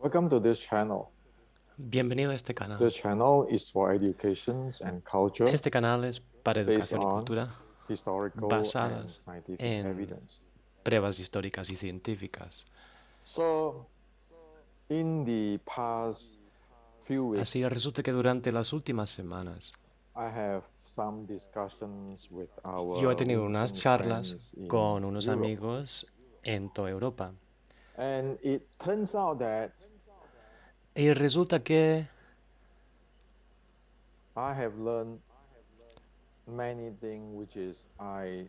Welcome to this channel. Bienvenido a este canal. This channel is for educations and culture Este canal es para based educación y on cultura historical and basadas scientific en evidence. pruebas históricas y científicas. So, in the past few Así weeks, resulta que durante las últimas semanas I have some discussions with yo he our tenido Wing unas Chun charlas friends in con unos Europe. amigos en toda Europa. And it turns out that Y resulta que I have learned many things which is I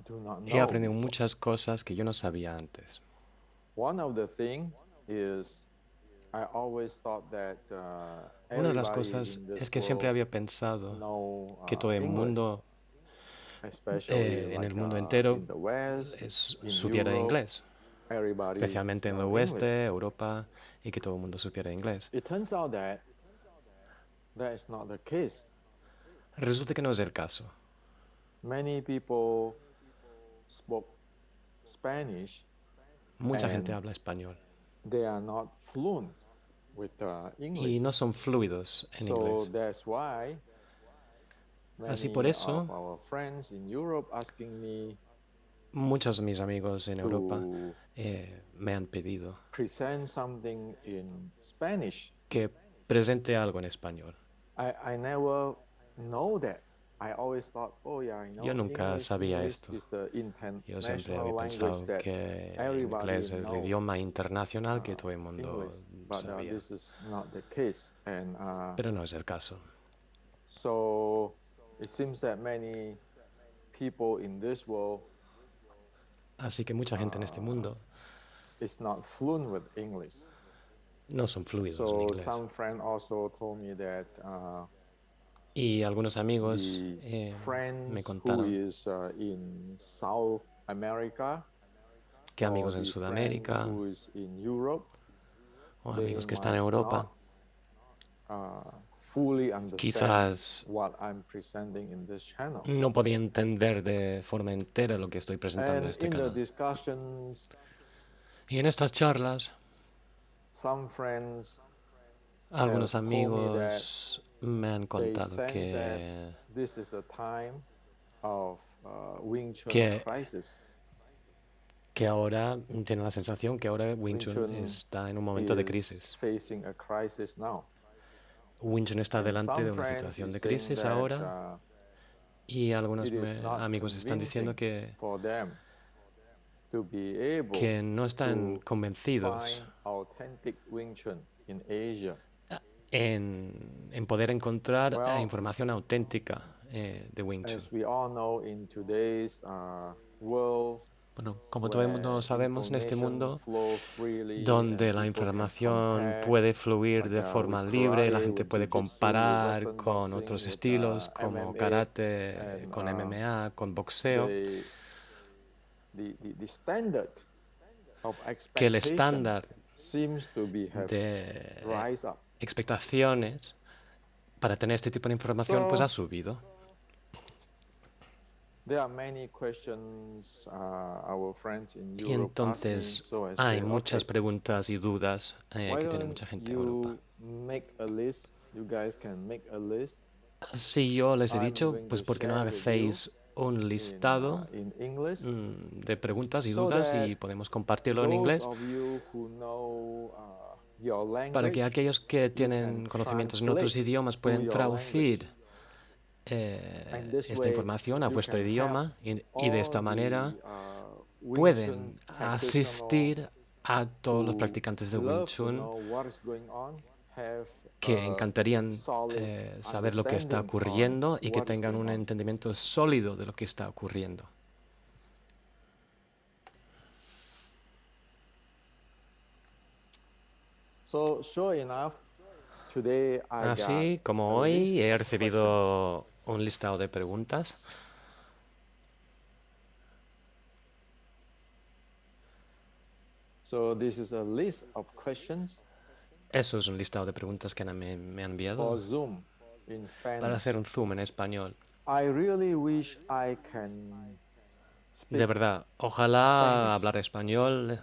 do not he know aprendido before. muchas cosas que yo no sabía antes. One of the things is I always thought that Una de las everybody cosas in es this que siempre world había pensado know que todo el English, mundo especially en el like mundo entero in the West, in supiera Europe, inglés, everybody especialmente en el know English. oeste, Europa, y que todo el mundo supiera inglés. It turns out that that is not the case. Resulta que no es el caso. Many people spoke Spanish Mucha gente and habla español they are not fluent with y English. no son fluidos en So inglés. that's why Así por many of eso, our friends in Europe asking me muchos de mis amigos en Europa to me han pedido present something in Spanish. que presente algo en español. I never know that. I always thought, oh yeah, I Yo know nunca English. sabía English esto. is the Yo siempre international había language pensado that que el everybody inglés es el know idioma internacional que todo el English, mundo but sabía. this is not the case. And Pero no es el caso. so it seems that many people in this world Así que mucha gente en este mundo is not fluent with English. no son fluidos en So inglés. some friend also told me that Y algunos amigos the me friends who contaron is in South America que or amigos en the friend Sudamérica who is in Europe, o they amigos que están en might Europa not fully understand quizás what I'm presenting in this channel. no podía entender de forma entera lo que estoy presentando en And este in the canal. discussions, Y en estas charlas, some friends have algunos told me that amigos me han they contado sense that this is a time of Wing Chun que, crisis. que ahora tienen la sensación que ahora Wing Wing Chun Chun está en un momento de is crisis. facing a crisis now. Wing Chun está And delante some de una friends situación is de saying crisis that ahora y algunos it is not amigos están diciendo convincing for them to be able que no están to convencidos find authentic Wing Chun in Asia. en poder encontrar Well, información auténtica de Wing Chun. as we all know, in today's world Bueno, como todo el mundo where sabemos en este information mundo, flow freely and donde la people can información compare, puede fluir like de with forma libre, la karate, gente with puede jujitsu, with comparar Western con boxing, otros with estilos como MMA, karate, and con MMA, con boxeo, the, the standard of que el expectation estándar seems to be have de rise up. expectaciones para tener este tipo de información pues ha So subido. there are many questions our friends in Y Europe asking. entonces So I hay say, muchas okay, preguntas y dudas why que tiene don't mucha gente en Europa. you make a list? You guys can make a list. Si yo les he I'm dicho, going pues to ¿por qué no share with you hacéis un listado in English de preguntas y so dudas that y podemos compartirlo en those inglés of you who know your para que language, aquellos que you can tienen conocimientos en otros translate idiomas to pueden your language. traducir And this esta way, información a you vuestro can have idioma y de all esta manera the Wing Chun pueden practitioner asistir a todos los who practicantes de Wing love to Chun know what is going on, have que a encantarían solid saber lo que está understanding on ocurriendo y que what is tengan going un on. entendimiento sólido de lo que está ocurriendo. So sure enough, today I got Así como a hoy list he of questions. recibido un listado de preguntas. So this is a list of questions Eso es un listado de preguntas que me han enviado for Zoom in para Spanish. hacer un zoom en español. I really wish I can De speak verdad, ojalá Spanish, hablar español,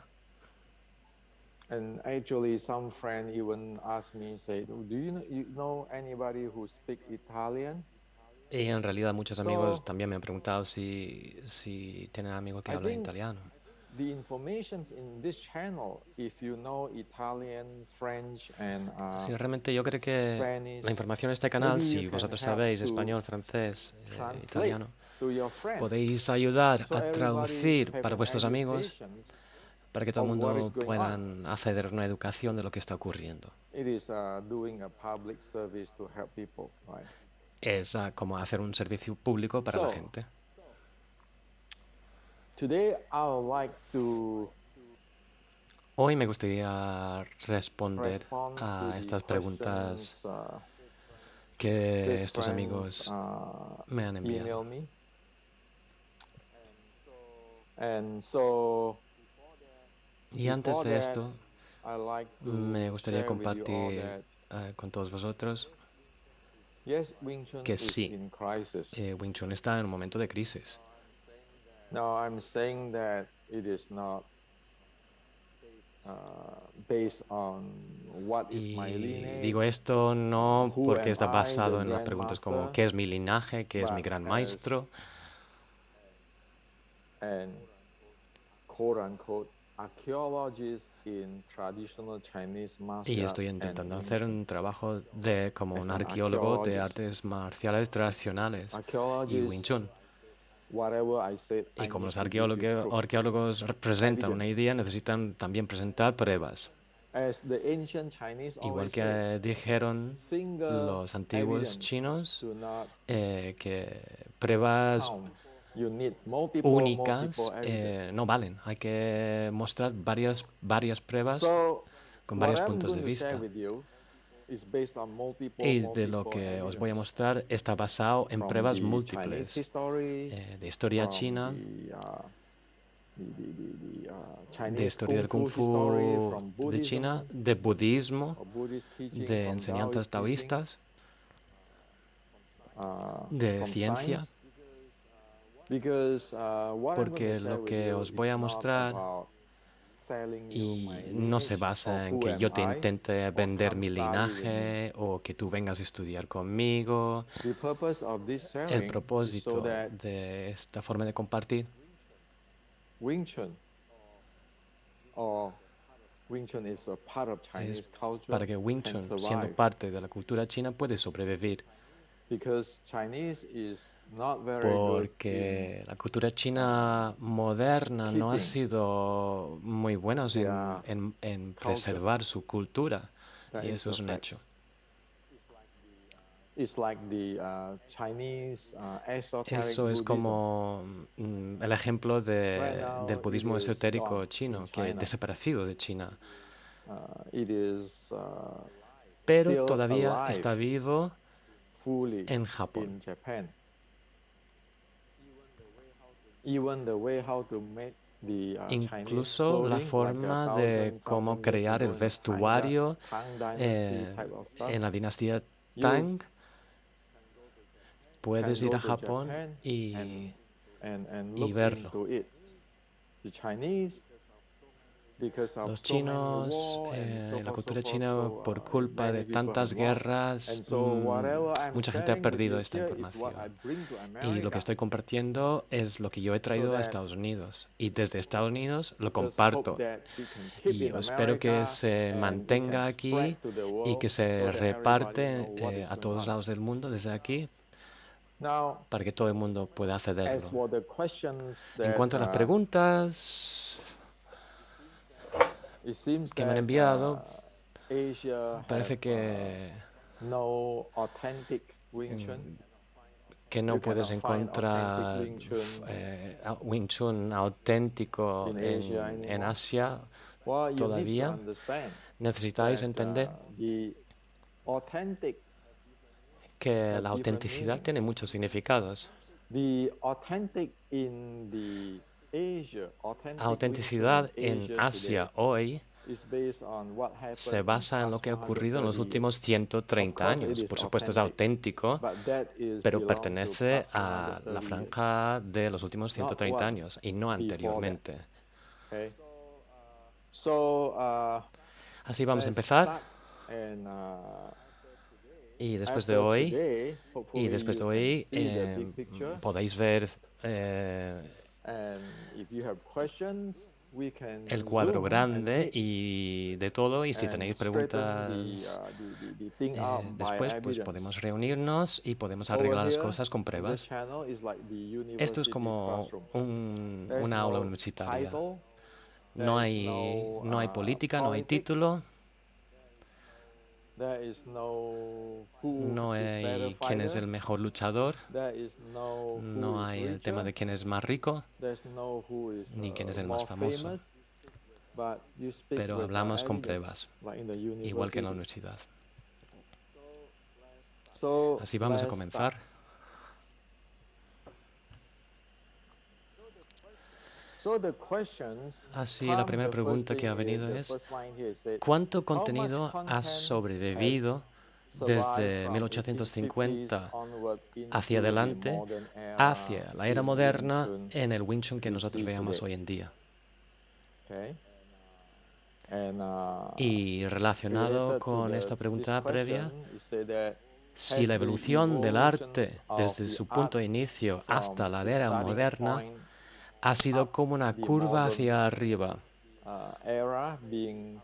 And actually, some friend even asked me, say, "Do you know anybody who speak Italian?" Y en realidad muchos amigos So también me han preguntado si tienen amigos que I hablan think italiano. the information in this channel, if you know Italian, French, and Sí, realmente yo creo que Spanish, la información de este canal, maybe you si can vosotros help sabéis to español, francés, translate italiano, to your friend, podéis ayudar so a everybody traducir have para an vuestros amigos, education para que todo el of what is mundo going on. puedan acceder a una educación de lo que está ocurriendo. It is doing a public service to help people, right? Es como hacer un servicio público para la So gente. today I would like to Hoy me gustaría responder respond to a the estas preguntas questions que these estos friends amigos me han enviado. email me. And so Y antes before de that, esto, I like me to gustaría share with you all compartir that con todos vosotros yes, Wing Chun que is sí, in crisis. Wing Chun está en un momento de crisis. Now I'm saying that it is not based on what is my Y lineage, digo esto no who porque am está I, the basado en las preguntas como grandmaster, ¿qué es mi linaje? ¿Qué es mi but gran as maestro? an quote unquote archaeologist in traditional Chinese Y martial art estoy and intentando Wing hacer Chun. un trabajo de como As un an arqueólogo de archaeologist, artes marciales tradicionales y Wing archaeologist, Chun. whatever I said, Y I como need los to give you proof, arqueólogos presentan una evidence. idea, necesitan también presentar pruebas. As the ancient Chinese Igual always say, que dijeron single los antiguos evidence chinos, do not que pruebas count. You need multiple únicas evidence. no valen. Hay que mostrar varias pruebas So con what varios I'm puntos going de to share vista. with you is based on Y de lo multiple que os voy a evidence mostrar está basado en from pruebas the Chinese múltiples history, de historia from china, the de Chinese historia Kung del Kung Fu history, Fu from de Buddhism China, de budismo, or Buddhist teaching, de from enseñanzas Taoist teaching, taoístas, de from ciencia, science. Because what I'm going to porque share lo with que you os voy is a not mostrar about selling you my y no se lineage or basa en who que am yo te I intente or vender come mi study with me. linaje o que tú vengas a estudiar conmigo. The purpose of this El sharing is so propósito that de esta forma de compartir Wing Chun or Wing Chun is a part of es Chinese culture para que Wing can Chun, siendo survive. parte de la cultura china, puede sobrevivir. Because Chinese is not very good in Porque la cultura china moderna no ha keeping sido muy buena their en culture, preservar su cultura. their Y eso es un hecho. artifacts. It's like the Chinese esoteric Eso es Buddhism. como el ejemplo Right now, del it budismo is esotérico gone in chino, que China. desaparecido de China. It is Pero still todavía alive está vivo fully en Japón. in Japan. Even the way how to make the Chinese Incluso la clothing, like forma de 1,000 cómo something years crear el ago in vestuario Tang Dynasty type of stuff. en la dinastía You Tang, can puedes ir go a to Japón Japan y and y look verlo. into it. The Chinese, because of Los so many chinos, war and so la forth, cultura so china, forth, por culpa many de people tantas have lost. guerras, And so whatever I'm mucha gente ha sharing with perdido you esta here is what I información. bring to Y lo que America. estoy compartiendo es lo que yo he traído a that Estados Unidos. Y desde Estados Unidos lo Just comparto. hope that we can keep Y in espero que America se and we mantenga can aquí spread to the y world que so se that everybody reparte know what is a going todos on. lados del mundo desde aquí Now, para que todo el mundo pueda as accederlo. for the questions En that cuanto a las preguntas it seems que me han that enviado, Asia parece have que no authentic Wing Chun. que no You puedes cannot find authentic encontrar Wing Chun Wing Chun auténtico in Asia en anymore. Asia Well, you need to todavía. understand Necesitáis that entender the authentic que have la different autenticidad meanings. tiene muchos significados. The authentic in the Asia, authentic Autenticidad Wing Chun en in Asia today hoy is based on what happened se basa en lo que ha in past ocurrido en los 130 últimos years. 130 Of course, it años. is Por supuesto es authentic, auténtico, but that is pero belong to pertenece past a la 130 years, franja de los últimos not 130 what años y no before that. anteriormente. Okay. Así vamos a let's empezar. start. And Y después de after hoy, today, hopefully you can see the big picture. podéis ver And if you have questions, we can el cuadro Zoom and grande meet y de todo. Y si and tenéis straighten preguntas the thing out by después, pues evidence. podemos reunirnos y podemos Over arreglar las here, cosas con this pruebas. channel is like the Esto es university como classroom. There's una aula no universitaria. title, No there is hay no política, no hay politics, título, there is no who no is better hay quién es fighter, el mejor luchador, there is no who no is hay el tema richer, de quién es más rico, there's no who is ni quién es el más more famoso, famous, but you speak pero with hablamos con evidence, pruebas, like in the igual que en la university. universidad. So Así vamos a let's comenzar. start. So the questions Así, la come, primera the first pregunta thing que ha is, venido the es, first line here said, ¿cuánto how much contenido ha content sobrevivido has desde survived from 1850 1850s onward hacia into the adelante modern hacia la era in moderna Wing Chun en el Wing Chun que we nosotros see veamos today? hoy en día? Okay. And Y relacionado related to con esta this pregunta previa, question, you say that si la has the evolución del arte evolutions of desde the su art punto de inicio from hasta la the era starting moderna point ha sido up como una the curva modern hacia arriba, era being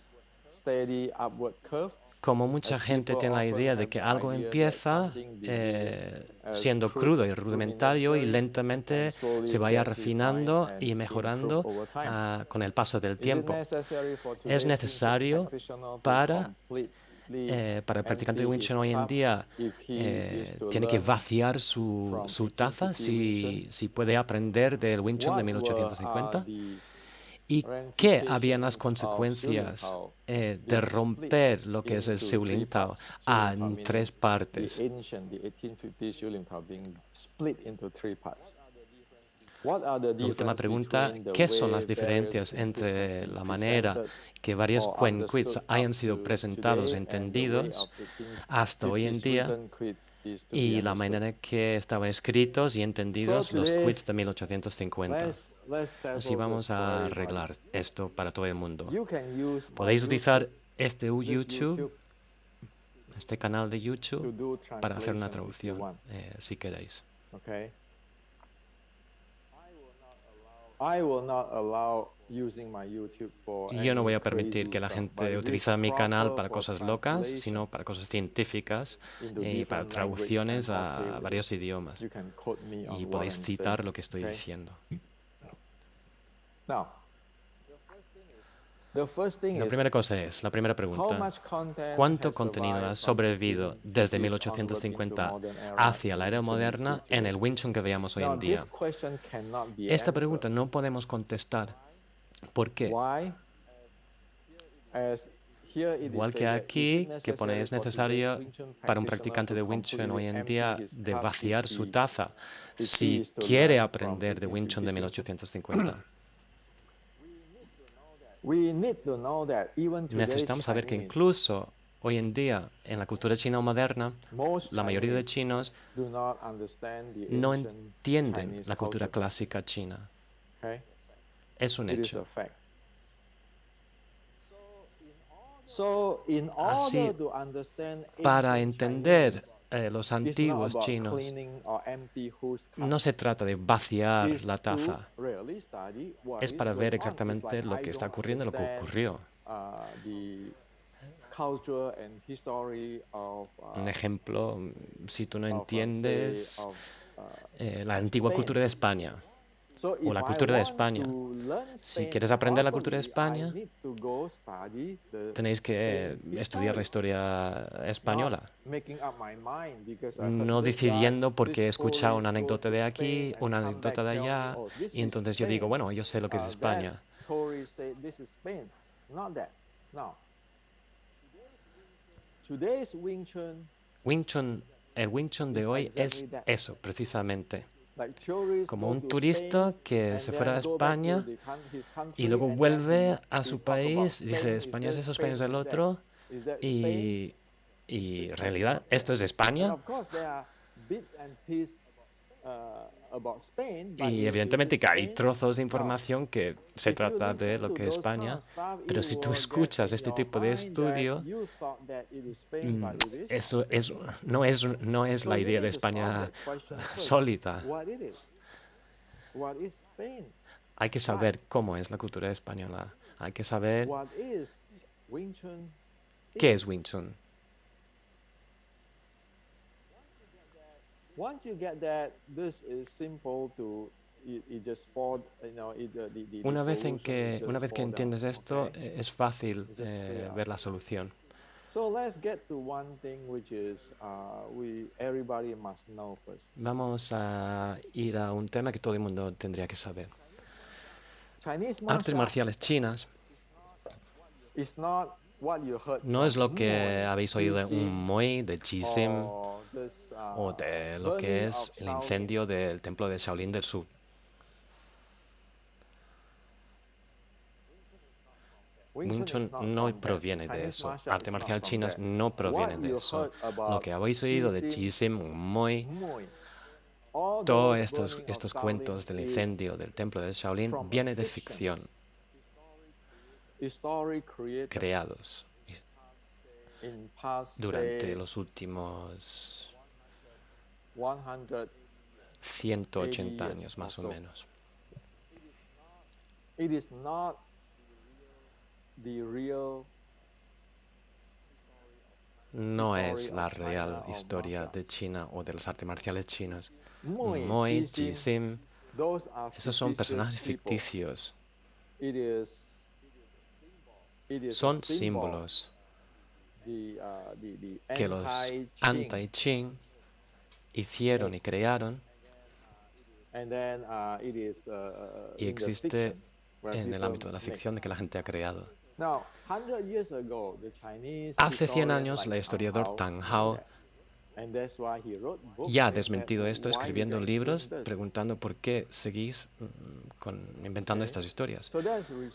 steady upward curve. como mucha As gente people tiene la often idea have de que the algo idea that empieza something begin as siendo crude, crudo y rudimentario y rudimentary, lentamente and slowly se vaya get refined refinando and y improve mejorando over time. con el paso del Is it tiempo. necessary for Es today's Wing Chun necesario practitioner to para completely el practicante de empty Wing his Chun hoy en cup día if he is to tiene que learn vaciar from su taza 1850 Wing Chun? si puede aprender del Wing Chun de What were 1850. the ¿Y qué habían las ramifications of Siu Ling consecuencias Tao de being split romper lo que es el into Siu three Ling Tao parts? Siu Ling Tao en meaning tres the partes? ancient, the 1850 Siu Ling Tao being split into three parts. What are the La última differences pregunta, between the ¿qué son way las various diferencias Kuen Quits entre has been la manera presented que varios or Quen Quits understood hayan up sido to presentados, today and the way entendidos of the hasta hoy en 1850s día written quit is to be y la understood? manera que estaban escritos y So entendidos los today, quits de 1850? let's Así settle vamos this for a everybody. arreglar esto para todo el mundo. You can use my Podéis utilizar this YouTube, este canal de to YouTube, do para hacer una translation if you traducción, want. si queréis. Okay. I will not allow using my YouTube for Yo no any voy a permitir crazy que la stuff, gente but utilice mi proper canal para for cosas locas, translation sino para cosas científicas into y para different language, you can traducciones all play a with varios it. idiomas. You can quote me on Y what podéis I'm citar saying, lo que estoy okay? diciendo. Now, the first thing La is, primera cosa es, la primera how pregunta, much content ¿cuánto has contenido ha survived from sobrevivido desde 1850s onward into 1850 modern era hacia la in era Wing Chun we see moderna en el today? Wing Chun que veamos hoy Now, en this día? question cannot be Esta answered. pregunta no podemos contestar. ¿Por qué? Why? As here it is Igual que said that, aquí, que pone es necesario para un practicante de Wing Chun hoy en día de vaciar su taza si quiere aprender de Wing Chun de 1850. We need to know that even today Necesitamos saber que Chinese, incluso hoy en día, en la cultura china moderna, most la mayoría de Chinese chinos do not understand the no ancient entienden Chinese la cultura culture. clásica china. Okay? Es un It is a hecho. fact. So, in Así, order to understand para ancient entender Chinese, los it's not antiguos about chinos, cleaning or empty whose cup. no se trata de vaciar It's la to taza, really study what es is para ver going on. It's exactamente like lo I que está don't ocurriendo, lo que understand, ocurrió. The culture and history of Un ejemplo, si tú no say, entiendes of, la antigua Spain. cultura de España So o if la I cultura de want España, to learn si Spain quieres aprender la cultura de properly, I España, need to go study the tenéis que Spain estudiar la history. historia española. Not making up my mind because I heard No this guy, decidiendo porque he this escuchado una tourist go anécdota to de Spain aquí, and una come anécdota back de tell me, allá, oh, this y is entonces yo digo, Spain. bueno, yo sé lo que es España. That tourist say this is Spain. Not that. No. Today's Wing Chun, Wing Chun, el Wing Chun de hoy es eso, precisamente. like tourists Como go un to turista Spain que and se fuera a then go back to España his country y luego and then vuelve a he su talk about país, Spain, dice is España es this eso, España es Spain, el is that- otro, is that Spain? y en realidad esto es España. And of course there are bits and pieces Y evidentemente que hay trozos de información que se trata de lo que es España, pero si tú escuchas este tipo de estudio, eso no es la idea de España sólida. Hay que saber cómo es la cultura española. Hay que saber qué es Wing Chun. Una vez que entiendes esto, es fácil ver la solución. Vamos a ir a un tema que todo el mundo tendría que saber. Artes marciales chinas no es lo que habéis oído de un Muay, de Chi Sim o de lo que es el incendio del templo de Shaolin del Sur. Wing Chun no proviene de eso. Arte marcial chinas no proviene de eso. Lo que habéis oído de Chi Sim, Muay, todos estos cuentos del incendio del templo de Shaolin viene de ficción, creados durante los últimos 180 años más o menos. No es la real historia de China o de las artes marciales chinas. Muay, Chi Sim, esos son personajes ficticios. Son símbolos que los anti Ching hicieron y crearon, y existe en el ámbito de la ficción de que la gente ha creado. Hace 100 años, el historiador Tang Hao ya ha desmentido esto escribiendo libros preguntando por qué seguís inventando estas historias.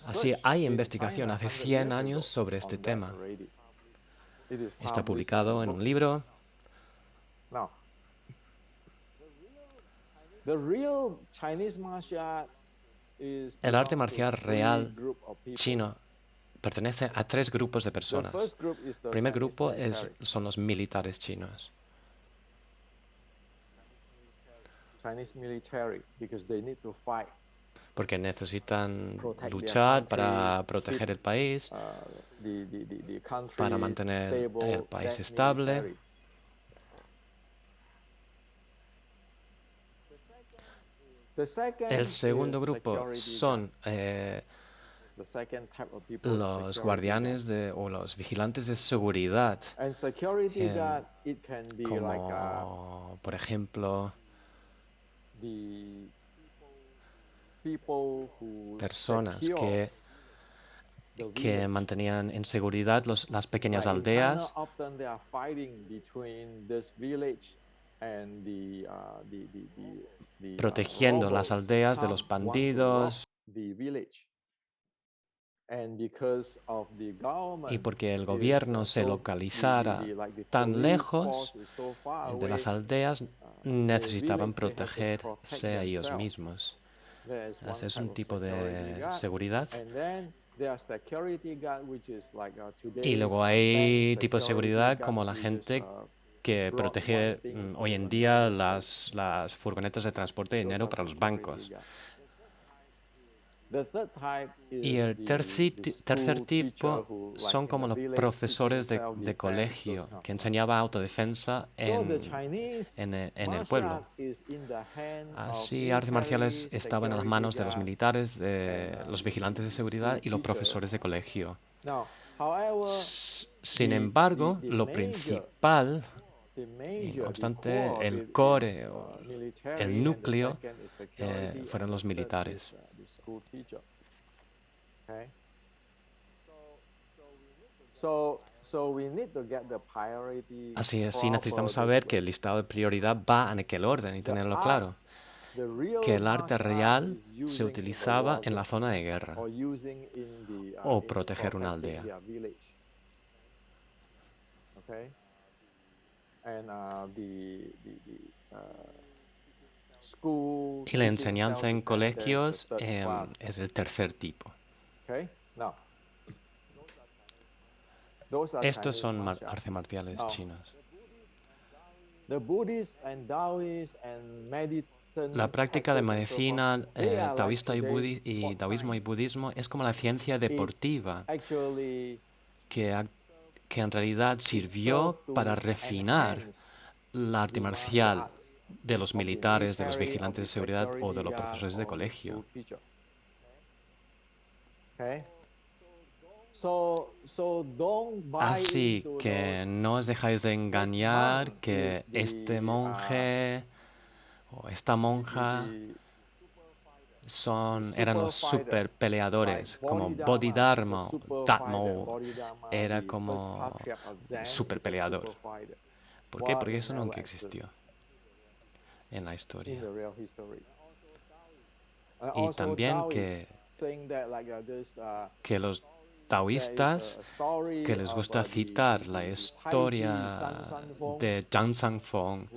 Así, hay investigación hace 100 años sobre este tema. Está publicado en un libro. El arte marcial real chino pertenece a 3 grupos de personas. El primer grupo son los militares chinos. Porque necesitan luchar para proteger el país, para mantener el país estable. El segundo grupo son los guardianes o los vigilantes de seguridad, como por ejemplo personas que mantenían en seguridad las pequeñas aldeas. Protegiendo las aldeas de los bandidos. Y porque el gobierno se localizara tan lejos de las aldeas, necesitaban protegerse a ellos mismos. Ese es un tipo de seguridad. Y luego hay tipos de seguridad como la gente que protege hoy en día las furgonetas de transporte de dinero para los bancos. Y el tercer tipo son como los profesores de colegio que enseñaban autodefensa en el pueblo. Así, artes marciales estaban en las manos de los militares, de los vigilantes de seguridad y los profesores de colegio. Sin embargo, lo principal, y no obstante, el core, el núcleo, fueron los militares. Así necesitamos saber que el listado de prioridad va en aquel orden y tenerlo claro. Que el arte real se utilizaba en la zona de guerra o proteger una aldea. Y la enseñanza en colegios es el tercer tipo. Estos son artes marciales chinos. La práctica de medicina taoísta y taoísmo y budismo es como la ciencia deportiva que en realidad sirvió para refinar la arte marcial de los militares, de los vigilantes de seguridad o de los profesores de colegio. Así que no os dejáis de engañar que este monje o esta monja eran los super peleadores, como Bodhidharma, Dharma era como super peleador. ¿Por qué? Porque eso nunca existió en la historia. Y también que los taoístas, que les gusta citar la historia de Zhang Sanfeng,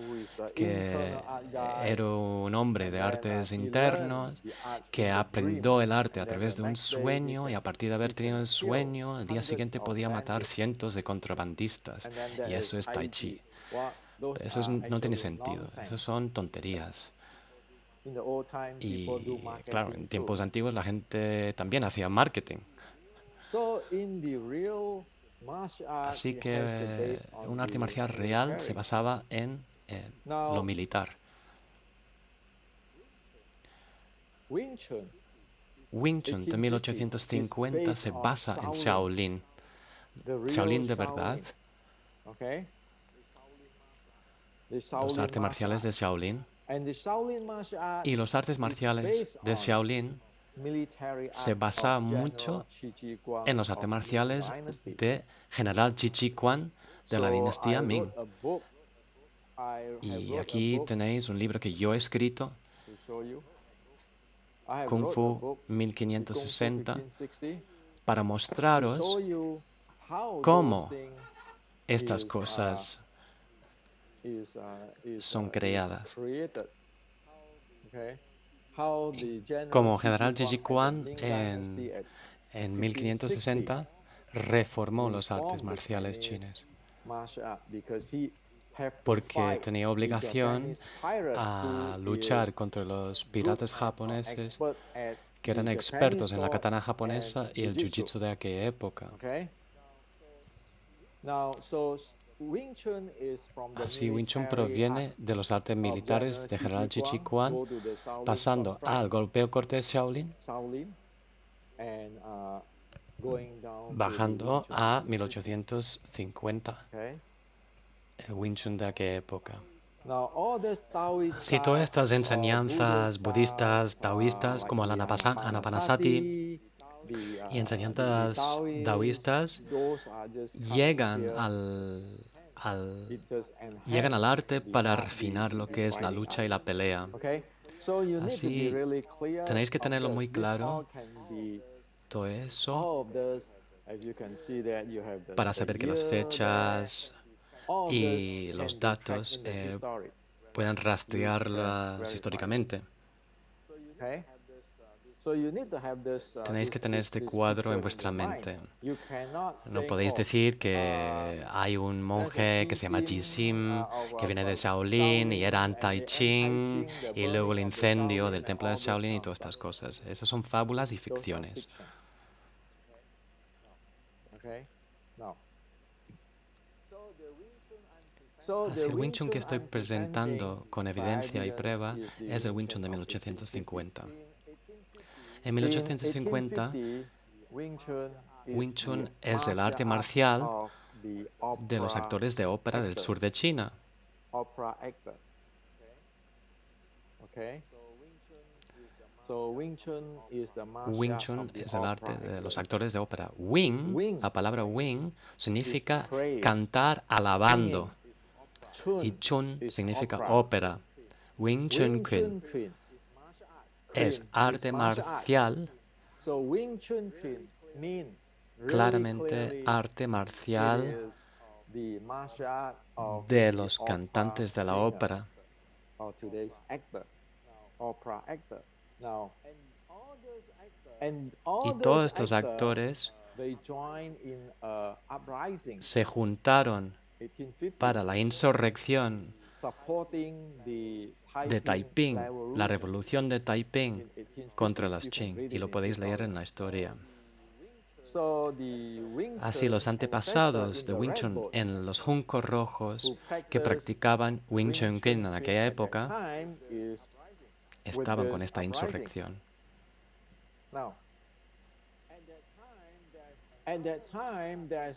que era un hombre de artes internos, que aprendió el arte a través de un sueño y a partir de haber tenido el sueño, al día siguiente podía matar cientos de contrabandistas. Y eso es Tai Chi. Eso no tiene sentido, eso son tonterías. Y claro, en tiempos antiguos la gente también hacía marketing. Así que un arte marcial real se basaba en lo militar. Wing Chun de 1850 se basa en Shaolin. Shaolin de verdad. Los artes marciales de Shaolin. Y los artes marciales de Shaolin se basan mucho en los artes marciales de General Qi Shi Quan de la dinastía Ming. Y aquí tenéis un libro que yo he escrito, Kung Fu 1560, para mostraros cómo estas cosas son creadas. Como General Qi Shi Quan en 1560 reformó los artes marciales chinas porque tenía obligación a luchar contra los piratas japoneses que eran expertos en la katana japonesa y el jiu-jitsu de aquella época. Así, Wing Chun proviene de los artes militares de General Qi Shi Quan, pasando al golpeo cortés Shaolin, bajando a 1850, el Wing Chun de aquella época. Si todas estas enseñanzas budistas, taoístas, como el Anapanasati y enseñanzas taoístas, llegan al arte para refinar lo que es la lucha y la pelea. Así, tenéis que tenerlo muy claro, todo eso, para saber que las fechas y los datos puedan rastrearlas históricamente. Tenéis que tener este cuadro en vuestra mente. No podéis decir que hay un monje que se llama Jisim, que viene de Shaolin y era anti-Ching, y luego el incendio del templo de Shaolin y todas estas cosas. Esas son fábulas y ficciones. Así, el Wing Chun que estoy presentando con evidencia y prueba es el Wing Chun de 1850. En 1850, Wing Chun es el arte marcial de los actores de ópera del sur de China. Wing Chun es el arte de los actores de ópera. Wing, la palabra wing, significa cantar alabando. Y Chun significa ópera. Wing Chun Kun es arte marcial, claramente arte marcial de los cantantes de la ópera. Y todos estos actores se juntaron para la insurrección de Taiping, la revolución de Taiping contra los Qing, y lo podéis leer en la historia. Así, los antepasados de Wing Chun en los juncos rojos que practicaban Wing Chun Keen en aquella época estaban con esta insurrección.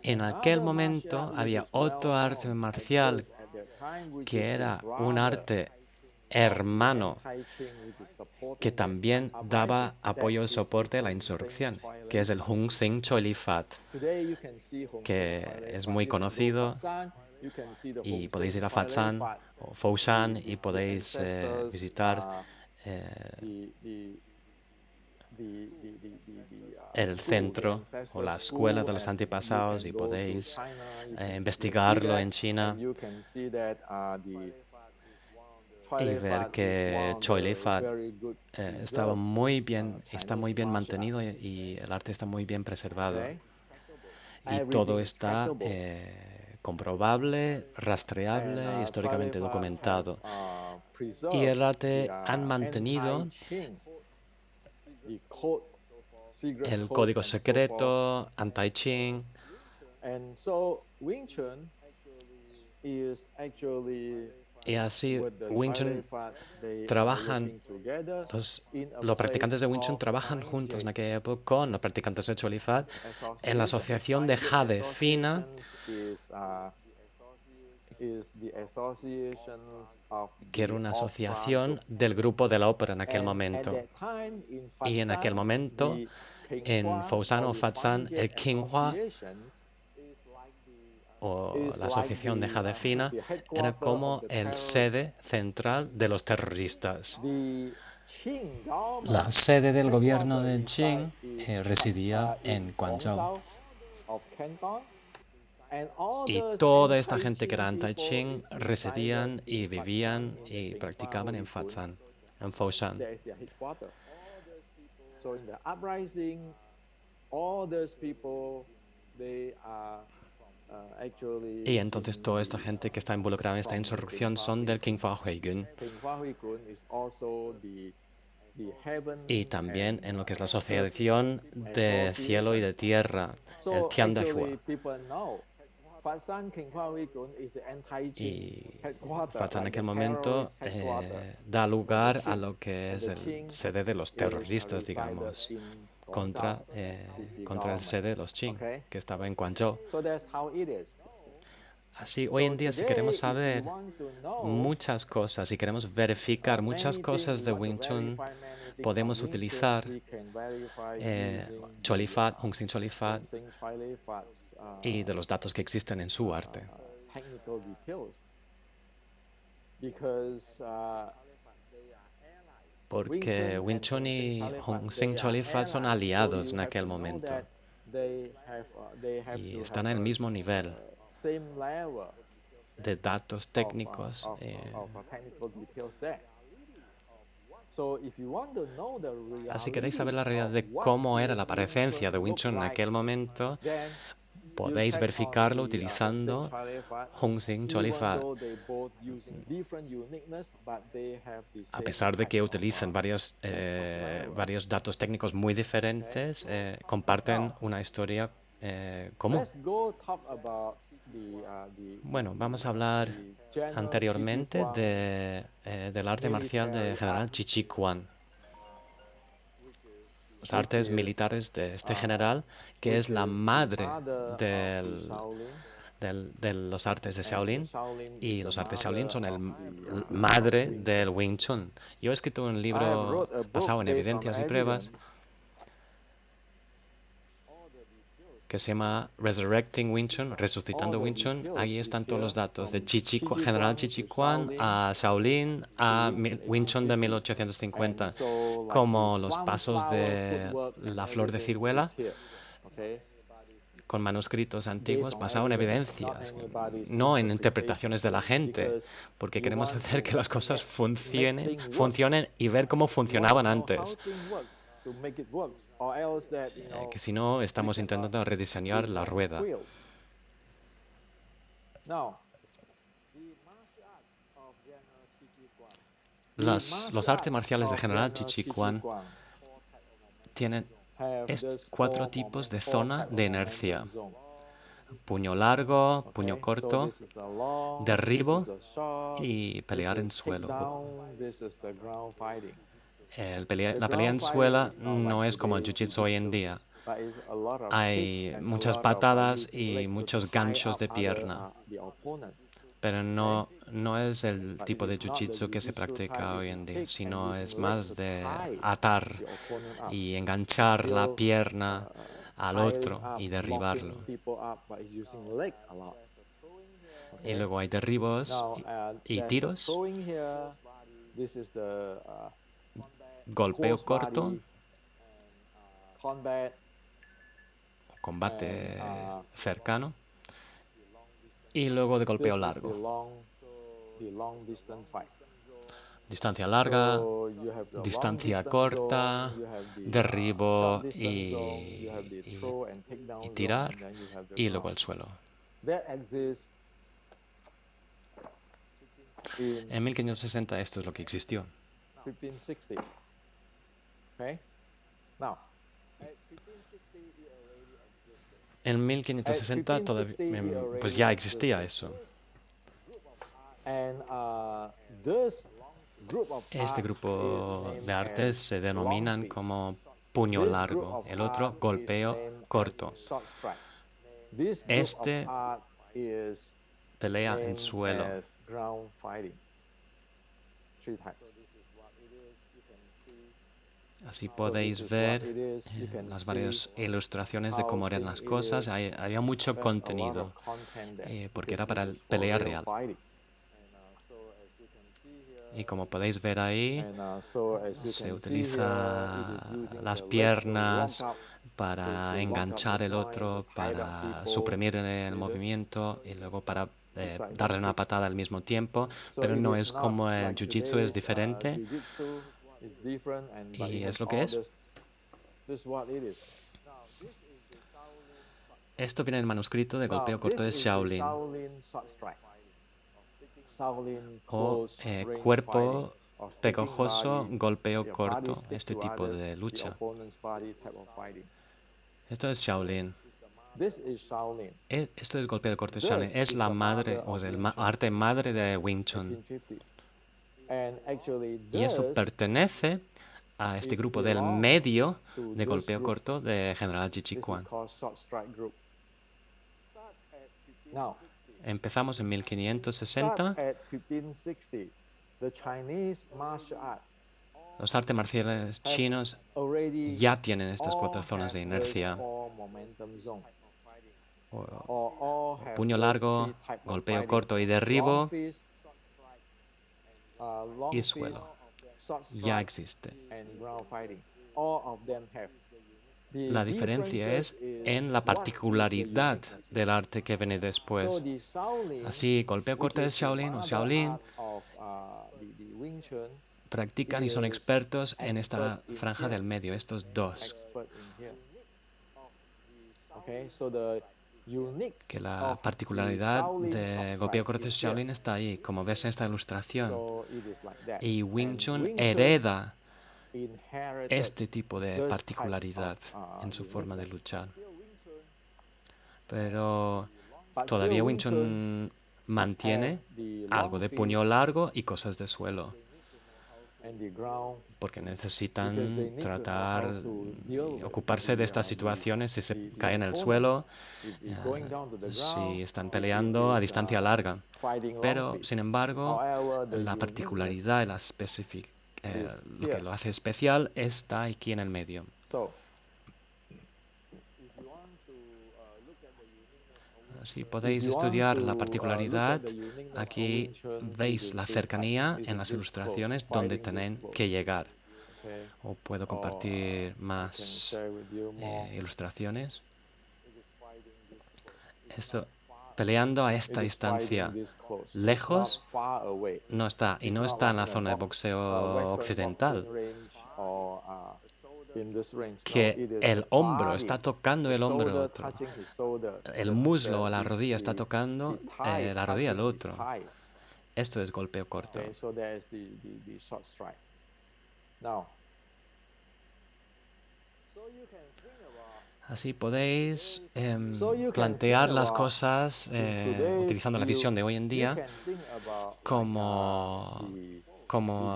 En aquel momento había otro arte marcial que era un arte hermano que también daba apoyo y soporte a la insurrección, que es el Hung Sing Choi Li Fat, que es muy conocido, y podéis ir a Fat Shan o Foshan y podéis visitar el centro o la escuela de los antepasados y podéis investigarlo en China y ver que Choi Li Fat está muy bien mantenido y el arte está muy bien preservado. Y todo está comprobable, rastreable, históricamente documentado. Y el arte han mantenido el código secreto, anti-Qing. Y así, Wing Chun los practicantes de Wing Chun trabajan juntos en aquella época con los practicantes de Choi Li Fat en la asociación de Jade Fina, que era una asociación del grupo de la ópera en aquel momento. Y en aquel momento, en Foshan o Fat Shan, el Qinghua, o la asociación de Jade Fina, era como el sede central de los terroristas. La sede del gobierno de Qing residía en Guangzhou. Y toda esta gente que era anti-Qing residían y vivían y practicaban en Fat Shan, en Foshan. Y entonces toda esta gente que está involucrada en esta insurrección son del Kingfa Huigun. Y también en lo que es la asociación de cielo y de tierra, el Tiandahua. Y Fat Shan en aquel momento da lugar a lo que es el sede de los terroristas, digamos, contra el sede de los Qing, que estaba en Guangzhou. Así, hoy en día, si queremos saber muchas cosas, si queremos verificar muchas cosas de Wing Chun, podemos utilizar Choi Li Fat, Hung Sing Choi Li Fat, y de los datos que existen en su arte. Porque Wing Chun y Hung Sing Choi Li Fat son aliados en aquel momento y están en el mismo nivel de datos técnicos. Así queréis saber la realidad de cómo era la presencia de Wing Chun en aquel momento, podéis verificarlo utilizando Hung Sing Choi Li Fat. A pesar de que utilizan varios datos técnicos muy diferentes, comparten una historia común. Bueno, vamos a hablar anteriormente del arte marcial de general Chi Chi Quan. Los artes militares de este general, que es la madre de los artes de Shaolin, y los artes Shaolin son el madre del Wing Chun. Yo he escrito un libro basado en evidencias y pruebas que se llama Resurrecting Wing Chun, Resucitando Wing Chun. Ahí están todos los datos de general Chi Chi Quan a Shaolin, a Wing Chun de 1850, como los pasos de la flor de ciruela, con manuscritos antiguos basado en evidencias, no en interpretaciones de la gente, porque queremos hacer que las cosas funcionen y ver cómo funcionaban antes. Que si no, estamos intentando rediseñar la rueda. Los artes marciales de General Chichiguan tienen 4 tipos de zona de inercia: puño largo, puño corto, derribo y pelear en suelo. La pelea en suelo no es como el jiu-jitsu hoy en día. Hay muchas patadas y muchos ganchos de pierna, pero no es el tipo de jiu-jitsu que se practica hoy en día, sino es más de atar y enganchar la pierna al otro y derribarlo. Y luego hay derribos y tiros, golpeo corto, combate cercano, y luego de golpeo largo. Distancia larga, distancia corta, derribo y tirar, y luego al suelo. En 1560 esto es lo que existió. En 1560 pues ya existía eso. Este grupo de artes se denominan como puño largo, el otro golpeo corto. Este pelea en suelo. Así podéis ver las varias ilustraciones de cómo eran las cosas. Había mucho contenido, porque era para pelea real. Y como podéis ver ahí, se utiliza las piernas para enganchar el otro, para suprimir el movimiento y luego para darle una patada al mismo tiempo, pero no es como el jiu-jitsu, es diferente y es lo que es. Esto viene en el manuscrito de golpeo corto de Shaolin, o cuerpo pegajoso, golpeo corto, este tipo de lucha. Esto es Shaolin. Esto es golpeo corto de Shaolin. Es la madre, o sea, el arte madre de Wing Chun. Y eso pertenece a este grupo del medio de golpeo corto de General Chichiguan. Empezamos en 1560. Los artes marciales chinos ya tienen estas 4 zonas de inercia: puño largo, golpeo corto y derribo, y suelo. Ya existe. La diferencia es en la particularidad del arte que viene después. Así, golpeo corto de Shaolin o Shaolin practican y son expertos en esta franja del medio, estos dos. Que la particularidad de golpeo corto de Shaolin está ahí, como ves en esta ilustración. Y Wing Chun hereda este tipo de particularidad en su forma de luchar. Pero todavía Wing Chun mantiene algo de puño largo y cosas de suelo, porque necesitan tratar y ocuparse de estas situaciones si se caen en el suelo, si están peleando a distancia larga. Pero, sin embargo, la particularidad y lo que lo hace especial está aquí en el medio. Si podéis estudiar la particularidad, aquí veis la cercanía en las ilustraciones donde tienen que llegar. O puedo compartir más ilustraciones. Esto, peleando a esta distancia, lejos, no está, y no está en la zona de boxeo occidental, que el hombro está tocando el hombro del otro, el muslo o la rodilla está tocando la rodilla del otro. Esto es golpeo corto. Así podéis plantear las cosas utilizando la visión de hoy en día como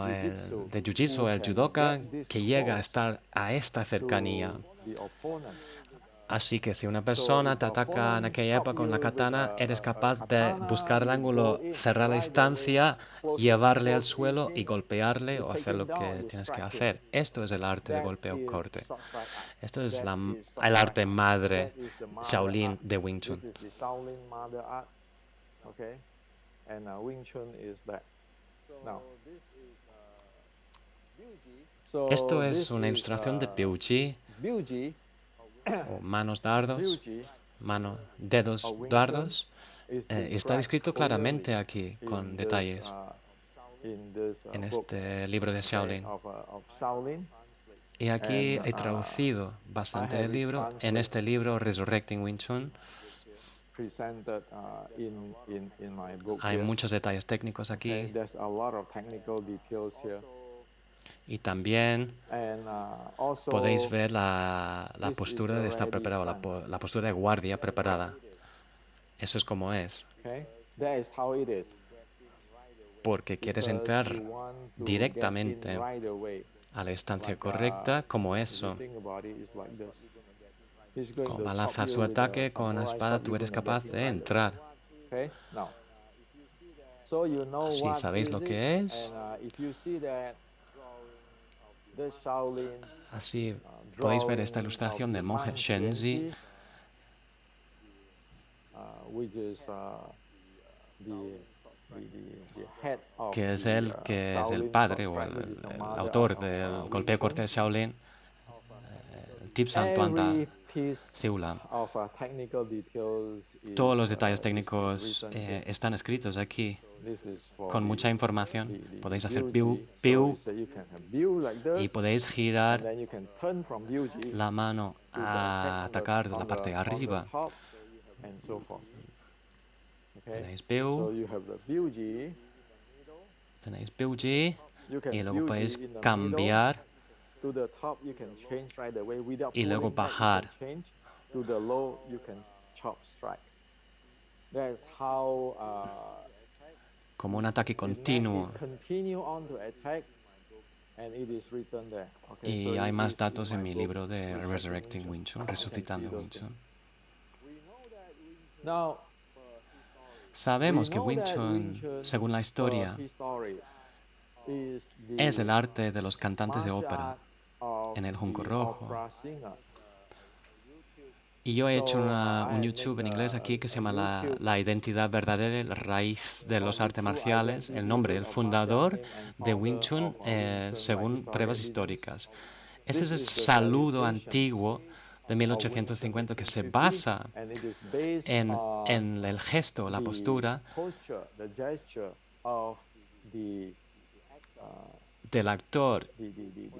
el de Jiu-Jitsu, el judoka, que llega a estar a esta cercanía. Así que si una persona te ataca en aquella época con la katana, eres capaz de buscar el ángulo, cerrar la distancia, llevarle al suelo y golpearle o hacer lo que tienes que hacer. Esto es el arte de golpeo corte. Esto es el arte madre Shaolin de Wing Chun. Esto es una ilustración de Biu Ji, o manos dardos, dedos dardos. Está descrito claramente aquí, con detalles, en este libro de Shaolin. Y aquí he traducido bastante del libro en este libro, Resurrecting Wing Chun. Hay muchos detalles técnicos aquí. Y también podéis ver la postura de estar preparado, la postura de guardia preparada. Eso es como es. Porque quieres entrar directamente a la distancia correcta, como eso. Como va a lanzar su ataque con la espada, tú eres capaz de entrar. Así sabéis lo que es. Así podéis ver esta ilustración del monje Shenzi, que es el padre o el autor del golpeo corte de Shaolin, Thipsan Tuanta Siula. Todos los detalles técnicos están escritos aquí, con mucha información. Podéis hacer piu, piu, y podéis girar la mano a atacar de la parte de arriba. Tenéis piu, y luego podéis cambiar y luego bajar. Como un ataque continuo. Y hay más datos en mi libro de Resurrecting Wing Chun, Resucitando Wing Chun. Sabemos que Wing Chun, según la historia, es el arte de los cantantes de ópera en el Junco Rojo. Y yo he hecho un YouTube en inglés aquí que se llama la identidad verdadera, la raíz de los artes marciales, el nombre del fundador de Wing Chun según pruebas históricas. Ese es el saludo antiguo de 1850 que se basa en el gesto, la postura del actor